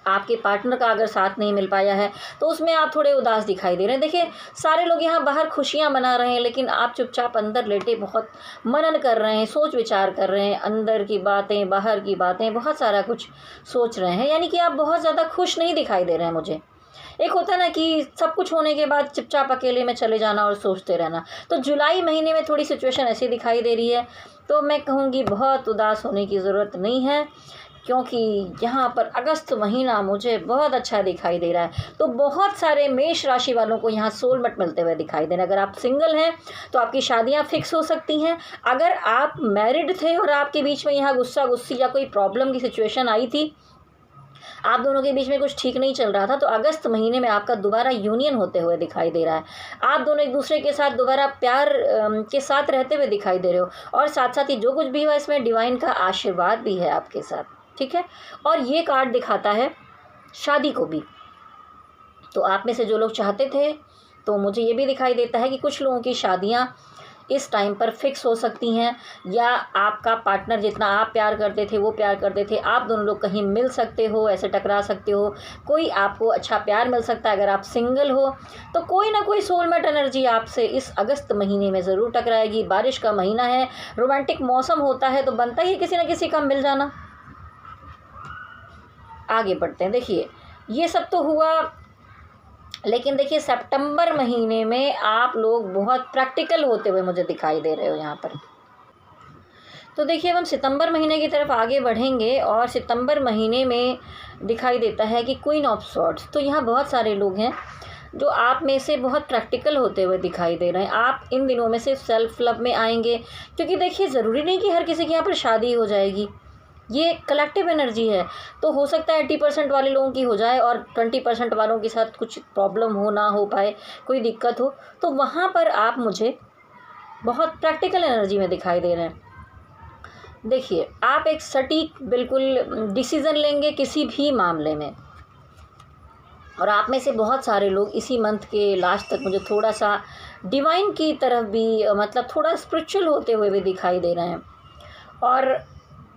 आपके पार्टनर का अगर साथ नहीं मिल पाया है तो उसमें आप थोड़े उदास दिखाई दे रहे हैं। देखिए सारे लोग यहाँ बाहर खुशियाँ मना रहे हैं, लेकिन आप चुपचाप अंदर लेटे बहुत मनन कर रहे हैं, सोच विचार कर रहे हैं, अंदर की बातें बाहर की बातें बहुत सारा कुछ सोच रहे हैं, यानी कि आप बहुत ज़्यादा खुश नहीं दिखाई दे रहे हैं मुझे। एक होता है ना कि सब कुछ होने के बाद चुपचाप अकेले में चले जाना और सोचते रहना, तो जुलाई महीने में थोड़ी सिचुएशन ऐसी दिखाई दे रही है। तो मैं कहूँगी बहुत उदास होने की ज़रूरत नहीं है, क्योंकि यहाँ पर अगस्त महीना मुझे बहुत अच्छा दिखाई दे रहा है। तो बहुत सारे मेष राशि वालों को यहाँ सोलमेट मिलते हुए दिखाई दे रहे हैं। अगर आप सिंगल हैं तो आपकी शादियाँ फिक्स हो सकती हैं। अगर आप मैरिड थे और आपके बीच में यहाँ गुस्सा गुस्सी या कोई प्रॉब्लम की सिचुएशन आई थी, आप दोनों के बीच में कुछ ठीक नहीं चल रहा था, तो अगस्त महीने में आपका दोबारा यूनियन होते हुए दिखाई दे रहा है। आप दोनों एक दूसरे के साथ दोबारा प्यार के साथ रहते हुए दिखाई दे रहे हो, और साथ साथ ही जो कुछ भी हुआ इसमें डिवाइन का आशीर्वाद भी है आपके साथ, ठीक है। और ये कार्ड दिखाता है शादी को भी। तो आप में से जो लोग चाहते थे, तो मुझे ये भी दिखाई देता है कि कुछ लोगों की शादियाँ इस टाइम पर फिक्स हो सकती हैं, या आपका पार्टनर जितना आप प्यार करते थे वो प्यार करते थे, आप दोनों लोग कहीं मिल सकते हो, ऐसे टकरा सकते हो, कोई आपको अच्छा प्यार मिल सकता है। अगर आप सिंगल हो तो कोई ना कोई सोलमेट एनर्जी आपसे इस अगस्त महीने में ज़रूर टकराएगी। बारिश का महीना है, रोमांटिक मौसम होता है, तो बनता ही किसी न किसी का मिल जाना। आगे बढ़ते हैं। देखिए ये सब तो हुआ, लेकिन देखिए सितंबर महीने में आप लोग बहुत प्रैक्टिकल होते हुए मुझे दिखाई दे रहे हो यहाँ पर। तो देखिए अब हम सितंबर महीने की तरफ आगे बढ़ेंगे, और सितंबर महीने में दिखाई देता है कि क्वीन ऑफ सॉर्ड्स। तो यहाँ बहुत सारे लोग हैं जो आप में से बहुत प्रैक्टिकल होते हुए दिखाई दे रहे हैं। आप इन दिनों में सिर्फ सेल्फ लव में आएंगे, क्योंकि देखिए ज़रूरी नहीं कि हर किसी के यहाँ पर शादी हो जाएगी, ये कलेक्टिव एनर्जी है। तो हो सकता है 80% वाले लोगों की हो जाए और 20% वालों के साथ कुछ प्रॉब्लम हो, ना हो पाए, कोई दिक्कत हो, तो वहाँ पर आप मुझे बहुत प्रैक्टिकल एनर्जी में दिखाई दे रहे हैं। देखिए आप एक सटीक बिल्कुल डिसीज़न लेंगे किसी भी मामले में, और आप में से बहुत सारे लोग इसी मंथ के लास्ट तक मुझे थोड़ा सा डिवाइन की तरफ भी मतलब थोड़ा स्पिरिचुअल होते हुए भी दिखाई दे रहे हैं। और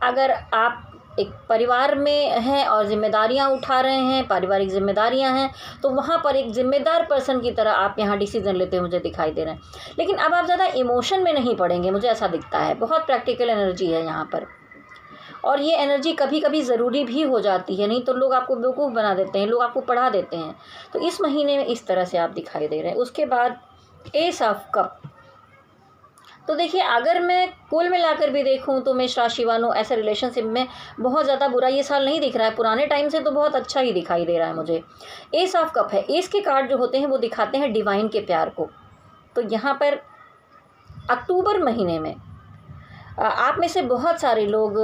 अगर आप एक परिवार में हैं और जिम्मेदारियां उठा रहे हैं, पारिवारिक जिम्मेदारियां हैं, तो वहाँ पर एक जिम्मेदार पर्सन की तरह आप यहाँ डिसीजन लेते हुए मुझे दिखाई दे रहे हैं। लेकिन अब आप ज़्यादा इमोशन में नहीं पड़ेंगे, मुझे ऐसा दिखता है। बहुत प्रैक्टिकल एनर्जी है यहाँ पर, और ये एनर्जी कभी कभी ज़रूरी भी हो जाती है, नहीं तो लोग आपको बेवकूफ़ बना देते हैं, लोग आपको पढ़ा देते हैं। तो इस महीने में इस तरह से आप दिखाई दे रहे हैं। उसके बाद एस ऑफ कप। तो देखिए अगर मैं कुल मिलाकर भी देखूं तो मेष राशि वालों ऐसे रिलेशनशिप में बहुत ज़्यादा बुरा ये साल नहीं दिख रहा है, पुराने टाइम से तो बहुत अच्छा ही दिखाई दे रहा है मुझे। एस ऑफ कप है, एस के कार्ड जो होते हैं वो दिखाते हैं डिवाइन के प्यार को। तो यहाँ पर अक्टूबर महीने में आप में से बहुत सारे लोग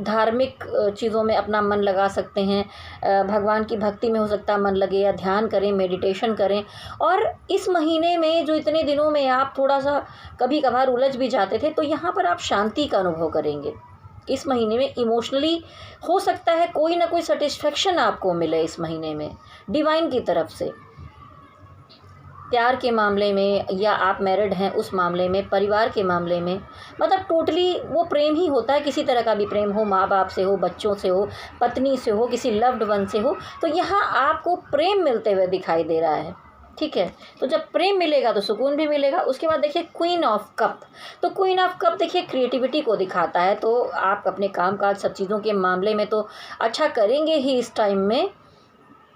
धार्मिक चीज़ों में अपना मन लगा सकते हैं। भगवान की भक्ति में हो सकता है मन लगे, या ध्यान करें, मेडिटेशन करें। और इस महीने में जो इतने दिनों में आप थोड़ा सा कभी कभार उलझ भी जाते थे, तो यहाँ पर आप शांति का अनुभव करेंगे। इस महीने में इमोशनली हो सकता है कोई ना कोई सेटिस्फेक्शन आपको मिले इस महीने में डिवाइन की तरफ से, प्यार के मामले में, या आप मैरिड हैं उस मामले में, परिवार के मामले में। मतलब टोटली वो प्रेम ही होता है, किसी तरह का भी प्रेम हो, माँ बाप से हो, बच्चों से हो, पत्नी से हो, किसी लव्ड वन से हो, तो यहाँ आपको प्रेम मिलते हुए दिखाई दे रहा है, ठीक है। तो जब प्रेम मिलेगा तो सुकून भी मिलेगा। उसके बाद देखिए क्वीन ऑफ कप। तो क्वीन ऑफ कप देखिए क्रिएटिविटी को दिखाता है, तो आप अपने कामकाज सब चीज़ों के मामले में तो अच्छा करेंगे ही इस टाइम में,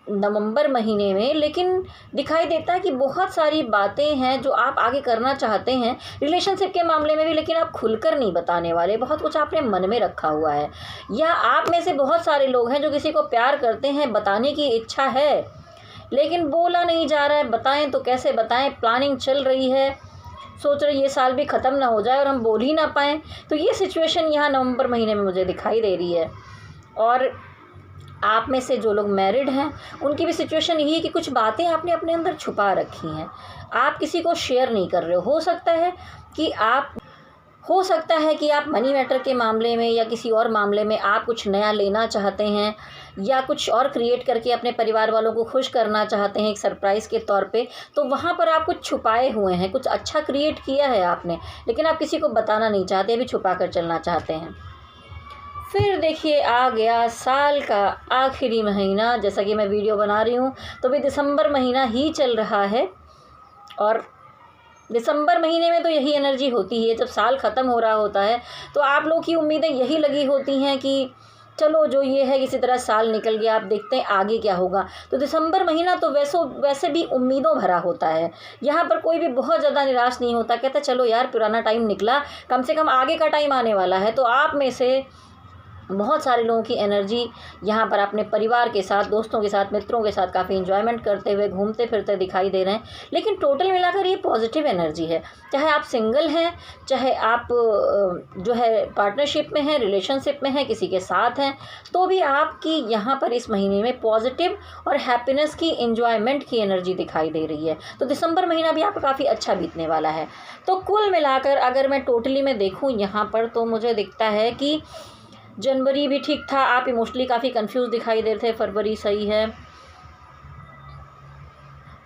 नवंबर महीने में। लेकिन दिखाई देता है कि बहुत सारी बातें हैं जो आप आगे करना चाहते हैं रिलेशनशिप के मामले में भी, लेकिन आप खुलकर नहीं बताने वाले, बहुत कुछ आपने मन में रखा हुआ है। या आप में से बहुत सारे लोग हैं जो किसी को प्यार करते हैं, बताने की इच्छा है लेकिन बोला नहीं जा रहा है, बताएं तो कैसे बताएं, प्लानिंग चल रही है, सोच रहे ये साल भी ख़त्म ना हो जाए और हम बोल ही ना पाएँ। तो ये सिचुएशन यहाँ नवंबर महीने में मुझे दिखाई दे रही है। और आप में से जो लोग मैरिड हैं उनकी भी सिचुएशन यही है कि कुछ बातें आपने अपने अंदर छुपा रखी हैं, आप किसी को शेयर नहीं कर रहे हो सकता है कि आप मनी मैटर के मामले में या किसी और मामले में आप कुछ नया लेना चाहते हैं या कुछ और क्रिएट करके अपने परिवार वालों को खुश करना चाहते हैं एक सरप्राइज़ के तौर पे, तो वहाँ पर आप कुछ छुपाए हुए हैं, कुछ अच्छा क्रिएट किया है आपने, लेकिन आप किसी को बताना नहीं चाहते, अभी छुपा कर चलना चाहते हैं। फिर देखिए आ गया साल का आखिरी महीना, जैसा कि मैं वीडियो बना रही हूँ तो भी दिसंबर महीना ही चल रहा है, और दिसंबर महीने में तो यही एनर्जी होती है, जब साल ख़त्म हो रहा होता है तो आप लोग की उम्मीदें यही लगी होती हैं कि चलो जो ये है किसी तरह साल निकल गया, आप देखते हैं आगे क्या होगा। तो दिसंबर महीना तो वैसे भी उम्मीदों भरा होता है, यहाँ पर कोई भी बहुत ज़्यादा निराश नहीं होता, कहता चलो यार पुराना टाइम निकला, कम से कम आगे का टाइम आने वाला है। तो आप में से बहुत सारे लोगों की एनर्जी यहाँ पर अपने परिवार के साथ, दोस्तों के साथ, मित्रों के साथ काफ़ी एंजॉयमेंट करते हुए घूमते फिरते दिखाई दे रहे हैं। लेकिन टोटल मिलाकर ये पॉजिटिव एनर्जी है, चाहे आप सिंगल हैं, चाहे आप जो है पार्टनरशिप में हैं, रिलेशनशिप में हैं, किसी के साथ हैं, तो भी आपकी यहाँ पर इस महीने में पॉजिटिव और हैप्पीनेस की, एंजॉयमेंट की एनर्जी दिखाई दे रही है। तो दिसंबर महीना भी आपका काफ़ी अच्छा बीतने वाला है। तो कुल मिलाकर अगर मैं टोटली में देखूँ यहाँ पर, तो मुझे दिखता है कि जनवरी भी ठीक था, आप इमोशनली काफ़ी कंफ्यूज दिखाई दे रहे थे, फरवरी सही है।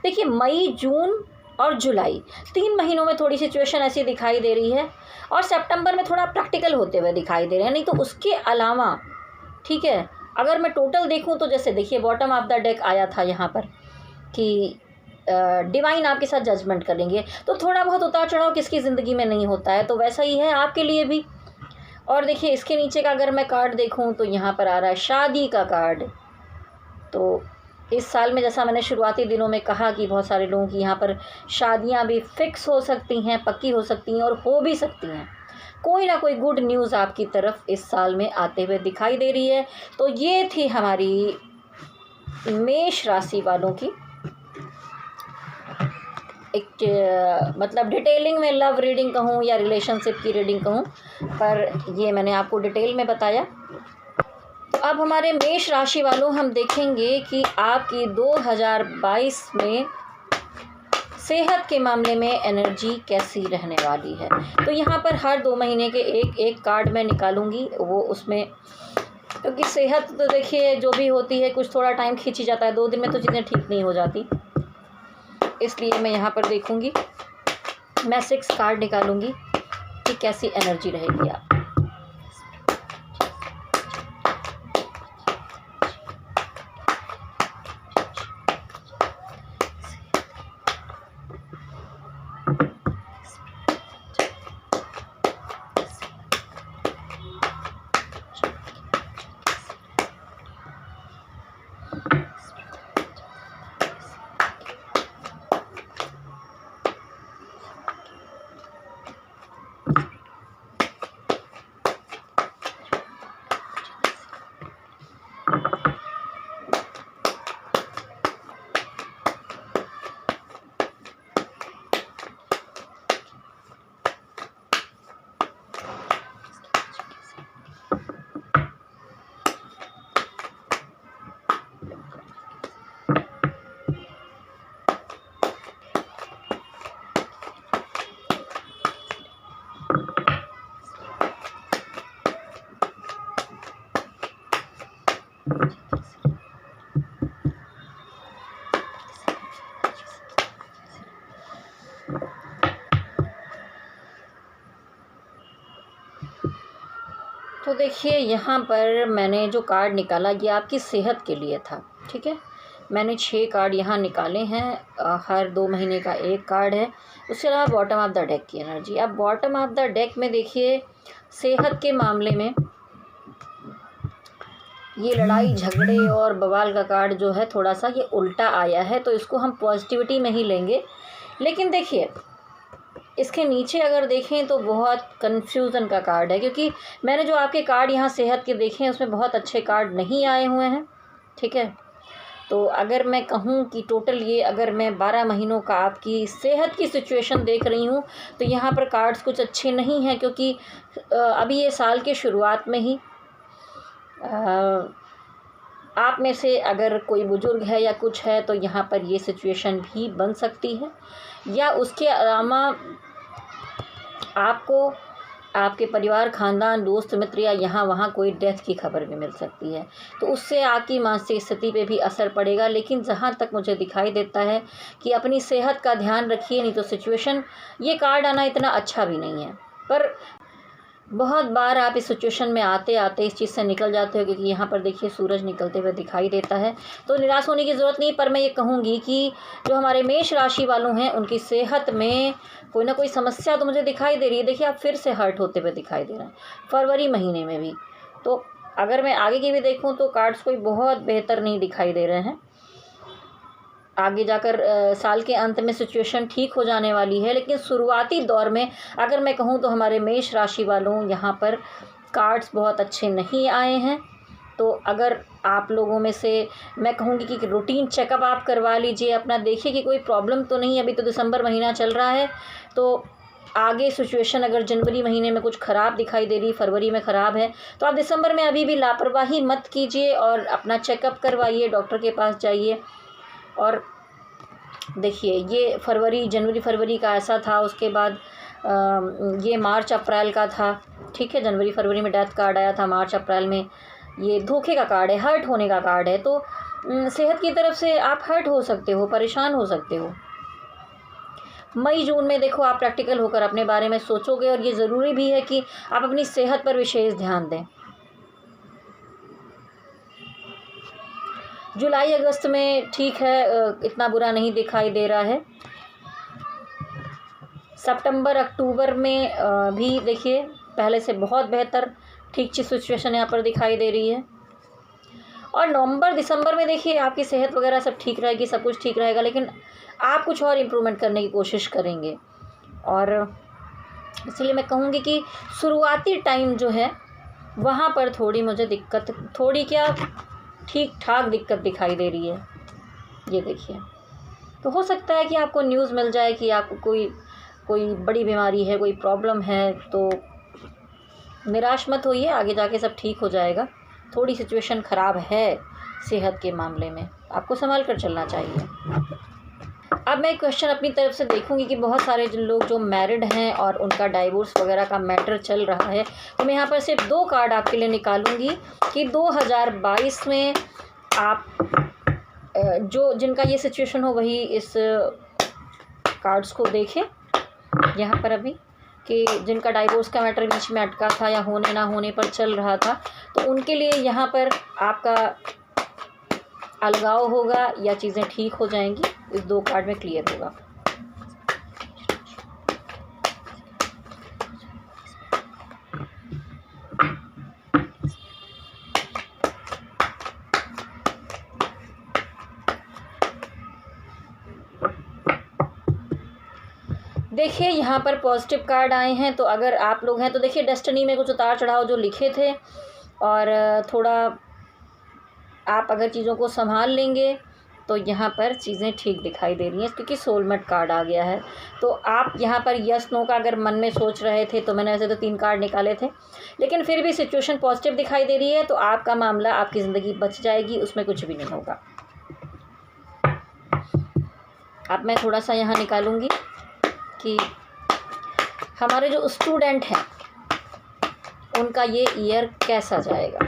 देखिए मई, जून और जुलाई 3 महीनों में थोड़ी सिचुएशन ऐसी दिखाई दे रही है, और सितंबर में थोड़ा प्रैक्टिकल होते हुए दिखाई दे रहे हैं। नहीं तो उसके अलावा ठीक है, अगर मैं टोटल देखूं तो जैसे देखिए बॉटम ऑफ द डेक आया था यहाँ पर कि डिवाइन आपके साथ जजमेंट करेंगे, तो थोड़ा बहुत उतार चढ़ाव किसकी ज़िंदगी में नहीं होता है, तो वैसा ही है आपके लिए भी। और देखिए इसके नीचे का अगर मैं कार्ड देखूं तो यहाँ पर आ रहा है शादी का कार्ड। तो इस साल में जैसा मैंने शुरुआती दिनों में कहा कि बहुत सारे लोगों की यहाँ पर शादियाँ भी फिक्स हो सकती हैं, पक्की हो सकती हैं और हो भी सकती हैं। कोई ना कोई गुड न्यूज़ आपकी तरफ इस साल में आते हुए दिखाई दे रही है। तो ये थी हमारी मेष राशि वालों की एक मतलब डिटेलिंग में लव रीडिंग कहूँ या रिलेशनशिप की रीडिंग कहूँ, पर ये मैंने आपको डिटेल में बताया। तो अब हमारे मेष राशि वालों हम देखेंगे कि आपकी 2022 में सेहत के मामले में एनर्जी कैसी रहने वाली है। तो यहाँ पर हर 2 महीने के एक कार्ड मैं निकालूंगी, वो उसमें, क्योंकि सेहत तो देखिए जो भी होती है कुछ थोड़ा टाइम खींची जाता है, 2 दिन में तो चीज़ें ठीक नहीं हो जाती, इसलिए मैं यहाँ पर देखूंगी, मैं 6 कार्ड निकालूंगी कि कैसी एनर्जी रहेगी आप। तो देखिए यहाँ पर मैंने जो कार्ड निकाला ये आपकी सेहत के लिए था, ठीक है। मैंने 6 कार्ड यहाँ निकाले हैं, हर 2 महीने का एक कार्ड है। उसके अलावा बॉटम ऑफ द डेक की एनर्जी। अब बॉटम ऑफ द डेक में देखिए सेहत के मामले में ये लड़ाई झगड़े और बवाल का कार्ड जो है थोड़ा सा ये उल्टा आया है, तो इसको हम पॉजिटिविटी में ही लेंगे। लेकिन देखिए इसके नीचे अगर देखें तो बहुत कन्फ्यूज़न का कार्ड है, क्योंकि मैंने जो आपके कार्ड यहाँ सेहत के देखे हैं उसमें बहुत अच्छे कार्ड नहीं आए हुए हैं, ठीक है। तो अगर मैं कहूँ कि टोटल ये अगर मैं 12 महीनों का आपकी सेहत की सिचुएशन देख रही हूँ तो यहाँ पर कार्ड्स कुछ अच्छे नहीं हैं, क्योंकि अभी ये साल के शुरुआत में ही आप में से अगर कोई बुजुर्ग है या कुछ है तो यहाँ पर ये सिचुएशन भी बन सकती है, या उसके अलावा आपको आपके परिवार, खानदान, दोस्त मित्र या यहाँ वहाँ कोई डेथ की खबर भी मिल सकती है। तो उससे आपकी मानसिक स्थिति पे भी असर पड़ेगा। लेकिन जहाँ तक मुझे दिखाई देता है कि अपनी सेहत का ध्यान रखिए, नहीं तो सिचुएशन, ये कार्ड आना इतना अच्छा भी नहीं है, पर बहुत बार आप इस सिचुएशन में आते आते इस चीज़ से निकल जाते हो, क्योंकि यहाँ पर देखिए सूरज निकलते हुए दिखाई देता है। तो निराश होने की ज़रूरत नहीं, पर मैं ये कहूँगी कि जो हमारे मेष राशि वालों हैं उनकी सेहत में कोई ना कोई समस्या तो मुझे दिखाई दे रही है। देखिए आप फिर से हर्ट होते हुए दिखाई दे रहे हैं फरवरी महीने में भी। तो अगर मैं आगे की भी देखूँ तो कार्ड्स कोई बहुत बेहतर नहीं दिखाई दे रहे हैं। आगे जाकर साल के अंत में सिचुएशन ठीक हो जाने वाली है, लेकिन शुरुआती दौर में अगर मैं कहूँ तो हमारे मेष राशि वालों यहाँ पर कार्ड्स बहुत अच्छे नहीं आए हैं। तो अगर आप लोगों में से मैं कहूँगी कि रूटीन चेकअप आप करवा लीजिए अपना, देखिए कि कोई प्रॉब्लम तो नहीं। अभी तो दिसंबर महीना चल रहा है, तो आगे सिचुएशन अगर जनवरी महीने में कुछ ख़राब दिखाई दे रही, फरवरी में ख़राब है, तो आप दिसंबर में अभी भी लापरवाही मत कीजिए और अपना चेकअप करवाइए, डॉक्टर के पास जाइए। और देखिए ये जनवरी फरवरी का ऐसा था, उसके बाद ये मार्च अप्रैल का था, ठीक है। जनवरी फरवरी में डेथ कार्ड आया था, मार्च अप्रैल में ये धोखे का कार्ड है, हर्ट होने का कार्ड है। तो सेहत की तरफ से आप हर्ट हो सकते हो, परेशान हो सकते हो। मई जून में देखो आप प्रैक्टिकल होकर अपने बारे में सोचोगे, और ये ज़रूरी भी है कि आप अपनी सेहत पर विशेष ध्यान दें। जुलाई अगस्त में ठीक है, इतना बुरा नहीं दिखाई दे रहा है। सितंबर अक्टूबर में भी देखिए पहले से बहुत बेहतर ठीक सी सिचुएशन यहाँ पर दिखाई दे रही है। और नवंबर दिसंबर में देखिए आपकी सेहत वगैरह सब ठीक रहेगी, सब कुछ ठीक रहेगा, लेकिन आप कुछ और इम्प्रूवमेंट करने की कोशिश करेंगे। और इसलिए मैं कहूँगी कि शुरुआती टाइम जो है वहाँ पर थोड़ी मुझे दिक्कत, थोड़ी क्या ठीक ठाक दिक्कत दिखाई दे रही है। ये देखिए, तो हो सकता है कि आपको न्यूज़ मिल जाए कि आपको कोई बड़ी बीमारी है, कोई प्रॉब्लम है, तो निराश मत होइए, आगे जाके सब ठीक हो जाएगा। थोड़ी सिचुएशन ख़राब है सेहत के मामले में, आपको संभाल कर चलना चाहिए। अब मैं एक क्वेश्चन अपनी तरफ से देखूंगी कि बहुत सारे लोग जो मैरिड हैं और उनका डाइवोर्स वगैरह का मैटर चल रहा है, तो मैं यहाँ पर सिर्फ 2 कार्ड आपके लिए निकालूंगी कि 2022 में आप जिनका ये सिचुएशन हो वही इस कार्ड्स को देखें यहाँ पर अभी, कि जिनका डाइवोर्स का मैटर बीच में अटका था या होने ना होने पर चल रहा था, तो उनके लिए यहाँ पर आपका अलगाव होगा या चीज़ें ठीक हो जाएंगी, इस 2 कार्ड में क्लियर होगा। देखिए यहाँ पर पॉजिटिव कार्ड आए हैं, तो अगर आप लोग हैं तो देखिए डेस्टिनी में कुछ उतार चढ़ाव जो लिखे थे, और थोड़ा आप अगर चीज़ों को संभाल लेंगे तो यहाँ पर चीज़ें ठीक दिखाई दे रही हैं, क्योंकि सोलमेट कार्ड आ गया है। तो आप यहाँ पर यस नो का अगर मन में सोच रहे थे, तो मैंने ऐसे तो 3 कार्ड निकाले थे, लेकिन फिर भी सिचुएशन पॉजिटिव दिखाई दे रही है, तो आपका मामला, आपकी ज़िंदगी बच जाएगी, उसमें कुछ भी नहीं होगा। अब मैं थोड़ा सा यहाँ निकालूंगी कि हमारे जो स्टूडेंट हैं उनका ये ईयर कैसा जाएगा।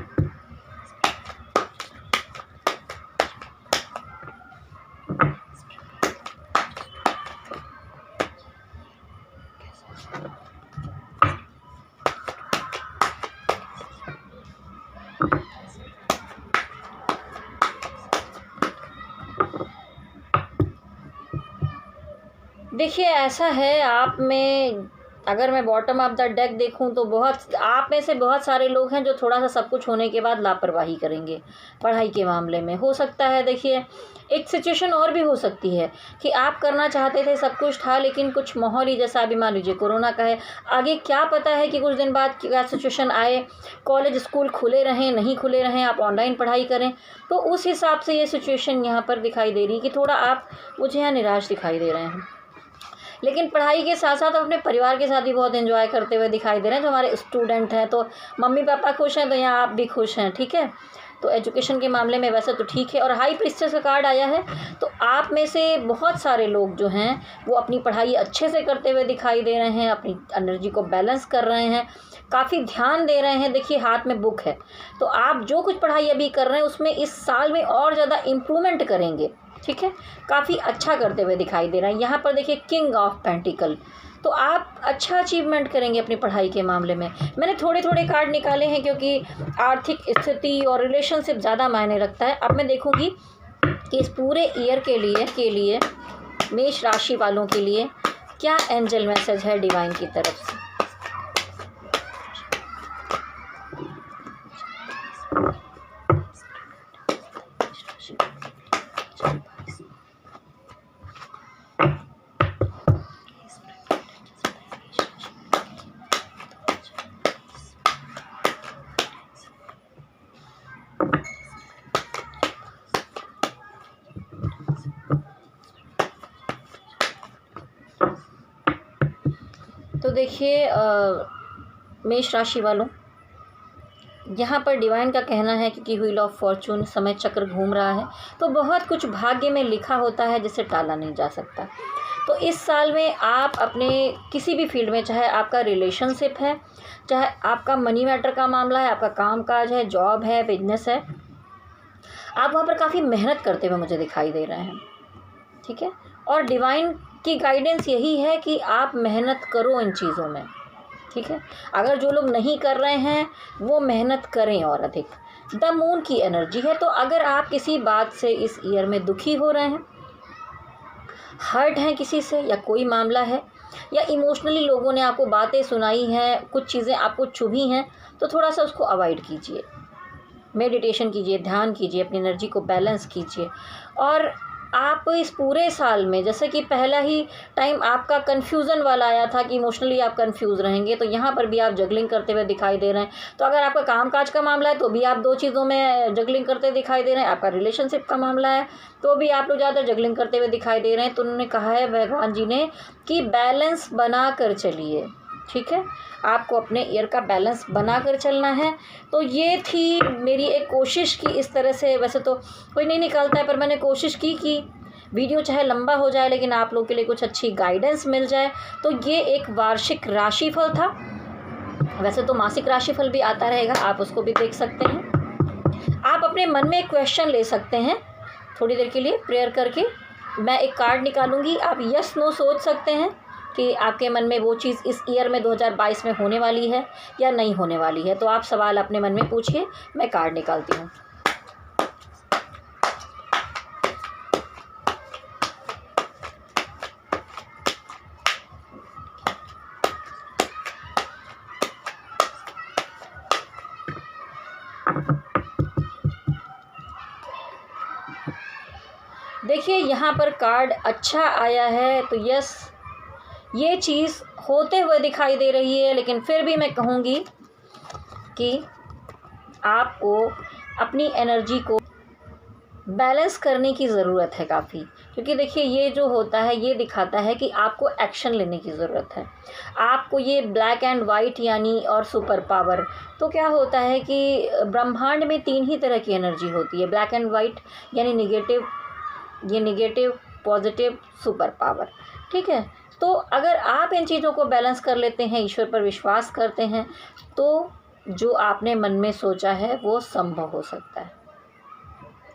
देखिए ऐसा है, आप में अगर मैं बॉटम ऑफ द डेक देखूं तो बहुत आप में से बहुत सारे लोग हैं जो थोड़ा सा सब कुछ होने के बाद लापरवाही करेंगे पढ़ाई के मामले में। हो सकता है, देखिए एक सिचुएशन और भी हो सकती है कि आप करना चाहते थे, सब कुछ था, लेकिन कुछ माहौल ही जैसा अभी मान लीजिए कोरोना का है, आगे क्या पता है कि कुछ दिन बाद क्या सिचुएशन आए, कॉलेज स्कूल खुले रहें नहीं खुले रहें, आप ऑनलाइन पढ़ाई करें, तो उस हिसाब से ये सिचुएशन यहाँ पर दिखाई दे रही है कि थोड़ा आप मुझे यहाँ निराश दिखाई दे रहे हैं। लेकिन पढ़ाई के साथ साथ अपने परिवार के साथ भी बहुत एंजॉय करते हुए दिखाई दे रहे हैं। जो हमारे स्टूडेंट हैं, तो मम्मी पापा खुश हैं तो यहाँ आप भी खुश हैं, ठीक है। तो एजुकेशन के मामले में वैसे तो ठीक है। और हाई प्रीस्टेस का कार्ड आया है, तो आप में से बहुत सारे लोग जो हैं वो अपनी पढ़ाई अच्छे से करते हुए दिखाई दे रहे हैं, अपनी एनर्जी को बैलेंस कर रहे हैं, काफ़ी ध्यान दे रहे हैं। देखिए हाथ में बुक है, तो आप जो कुछ पढ़ाई अभी कर रहे हैं उसमें इस साल में और ज़्यादा इम्प्रूवमेंट करेंगे, ठीक है, काफ़ी अच्छा करते हुए दिखाई दे रहा है। यहाँ पर देखिए किंग ऑफ पेंटिकल, तो आप अच्छा अचीवमेंट करेंगे अपनी पढ़ाई के मामले में। मैंने थोड़े थोड़े कार्ड निकाले हैं क्योंकि आर्थिक स्थिति और रिलेशनशिप ज़्यादा मायने रखता है। अब मैं देखूंगी कि इस पूरे ईयर के लिए मेष राशि वालों के लिए क्या एंजल मैसेज है डिवाइन की तरफ से। तो देखिए मेष राशि वालों, यहाँ पर डिवाइन का कहना है कि व्हील ऑफ फॉर्चून समय चक्र घूम रहा है, तो बहुत कुछ भाग्य में लिखा होता है जिसे टाला नहीं जा सकता। तो इस साल में आप अपने किसी भी फील्ड में, चाहे आपका रिलेशनशिप है, चाहे आपका मनी मैटर का मामला है, आपका काम काज है, जॉब है, बिजनेस है, आप वहाँ पर काफ़ी मेहनत करते हुए मुझे दिखाई दे रहे हैं, ठीक है। और डिवाइन की गाइडेंस यही है कि आप मेहनत करो इन चीज़ों में, ठीक है। अगर जो लोग नहीं कर रहे हैं वो मेहनत करें और अधिक। द मून की एनर्जी है, तो अगर आप किसी बात से इस ईयर में दुखी हो रहे हैं, हर्ट हैं किसी से, या कोई मामला है, या इमोशनली लोगों ने आपको बातें सुनाई हैं, कुछ चीज़ें आपको चुभी हैं, तो थोड़ा सा उसको अवॉइड कीजिए, मेडिटेशन कीजिए, ध्यान कीजिए, अपनी एनर्जी को बैलेंस कीजिए। और आप इस पूरे साल में, जैसे कि पहला ही टाइम आपका कन्फ्यूज़न वाला आया था कि इमोशनली आप कंफ्यूज रहेंगे, तो यहाँ पर भी आप जगलिंग करते हुए दिखाई दे रहे हैं। तो अगर आपका कामकाज का मामला है तो भी आप दो चीज़ों में जगलिंग करते दिखाई दे रहे हैं। आपका रिलेशनशिप का मामला है तो भी आप लोग ज़्यादा जगलिंग करते हुए दिखाई दे रहे हैं। तो उन्होंने कहा है भगवान जी ने कि बैलेंस बना कर चलिए, ठीक है, आपको अपने ईयर का बैलेंस बना कर चलना है। तो ये थी मेरी एक कोशिश की इस तरह से, वैसे तो कोई नहीं निकालता है, पर मैंने कोशिश की कि वीडियो चाहे लंबा हो जाए लेकिन आप लोग के लिए कुछ अच्छी गाइडेंस मिल जाए। तो ये एक वार्षिक राशिफल था, वैसे तो मासिक राशिफल भी आता रहेगा, आप उसको भी देख सकते हैं। आप अपने मन में एक क्वेश्चन ले सकते हैं थोड़ी देर के लिए प्रेयर करके। मैं एक कार्ड निकालूंगी, आप यस नो सोच सकते हैं कि आपके मन में वो चीज़ इस ईयर में 2022 में होने वाली है या नहीं होने वाली है। तो आप सवाल अपने मन में पूछिए, मैं कार्ड निकालती हूँ। देखिए यहाँ पर कार्ड अच्छा आया है, तो यस ये चीज़ होते हुए दिखाई दे रही है, लेकिन फिर भी मैं कहूँगी कि आपको अपनी एनर्जी को बैलेंस करने की ज़रूरत है काफ़ी। क्योंकि देखिए ये जो होता है ये दिखाता है कि आपको एक्शन लेने की ज़रूरत है। आपको ये ब्लैक एंड वाइट यानी और सुपर पावर, तो क्या होता है कि ब्रह्मांड में 3 ही तरह की एनर्जी होती है, ब्लैक एंड वाइट यानी निगेटिव, ये निगेटिव, पॉजिटिव, सुपर पावर, ठीक है। तो अगर आप इन चीज़ों को बैलेंस कर लेते हैं, ईश्वर पर विश्वास करते हैं, तो जो आपने मन में सोचा है वो संभव हो सकता है,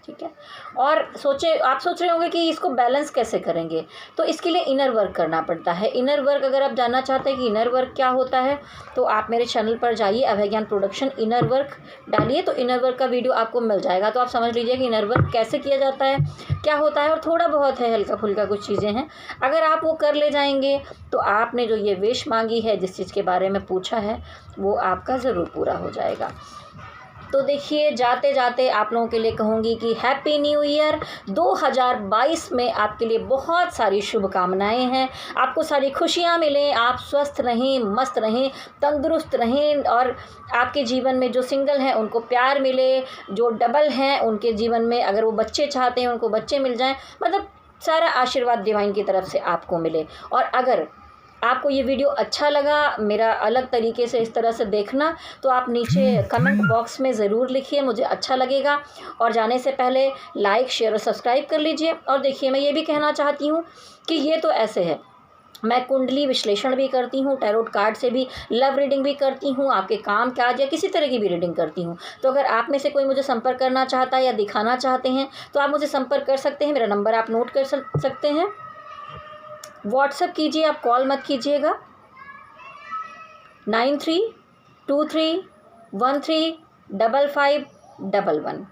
ठीक है। और आप सोच रहे होंगे कि इसको बैलेंस कैसे करेंगे, तो इसके लिए इनर वर्क करना पड़ता है। इनर वर्क अगर आप जानना चाहते हैं कि इनर वर्क क्या होता है, तो आप मेरे चैनल पर जाइए, अभय ज्ञान प्रोडक्शन इनर वर्क डालिए, तो इनर वर्क का वीडियो आपको मिल जाएगा। तो आप समझ लीजिए कि इनर वर्क कैसे किया जाता है, क्या होता है, और थोड़ा बहुत है, हल्का फुल्का कुछ चीज़ें हैं। अगर आप वो कर ले जाएंगे तो आपने जो ये विश मांगी है, जिस चीज़ के बारे में पूछा है, वो आपका ज़रूर पूरा हो जाएगा। तो देखिए जाते जाते आप लोगों के लिए कहूँगी कि हैप्पी न्यू ईयर 2022 में आपके लिए बहुत सारी शुभकामनाएं हैं। आपको सारी खुशियाँ मिलें, आप स्वस्थ रहें, मस्त रहें, तंदुरुस्त रहें, और आपके जीवन में जो सिंगल हैं उनको प्यार मिले, जो डबल हैं उनके जीवन में अगर वो बच्चे चाहते हैं उनको बच्चे मिल जाएं, मतलब सारा आशीर्वाद डिवाइन की तरफ से आपको मिले। और अगर आपको ये वीडियो अच्छा लगा, मेरा अलग तरीके से इस तरह से देखना, तो आप नीचे कमेंट बॉक्स में ज़रूर लिखिए, मुझे अच्छा लगेगा। और जाने से पहले लाइक, शेयर और सब्सक्राइब कर लीजिए। और देखिए, मैं ये भी कहना चाहती हूँ कि ये तो ऐसे है, मैं कुंडली विश्लेषण भी करती हूँ, टैरोट कार्ड से भी लव रीडिंग भी करती हूँ, आपके काम काज या किसी तरह की भी रीडिंग करती हूँ। तो अगर आप में से कोई मुझे संपर्क करना चाहता है या दिखाना चाहते हैं तो आप मुझे संपर्क कर सकते हैं। मेरा नंबर आप नोट कर सकते हैं। व्हाट्सएप कीजिए, आप कॉल मत कीजिएगा। 9323135511।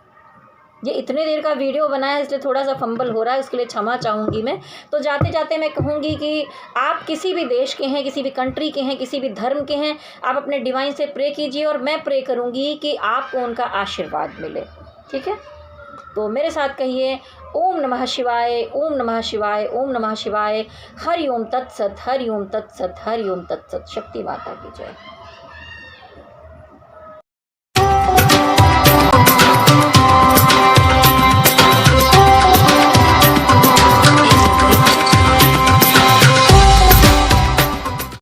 ये इतने देर का वीडियो बना है इसलिए थोड़ा सा फंबल हो रहा है, उसके लिए क्षमा चाहूँगी मैं। तो जाते जाते मैं कहूँगी कि आप किसी भी देश के हैं, किसी भी कंट्री के हैं, किसी भी धर्म के हैं, आप अपने डिवाइन से प्रे कीजिए और मैं प्रे करूँगी कि आपको उनका आशीर्वाद मिले। ठीक है, तो मेरे साथ कहिए, ओम नमः शिवाय, ओम नमः शिवाय, ओम नमः शिवाय। हरि ओम तत्सत, हरि ओम तत्सत, हरि ओम तत्सत। शक्ति माता की जय।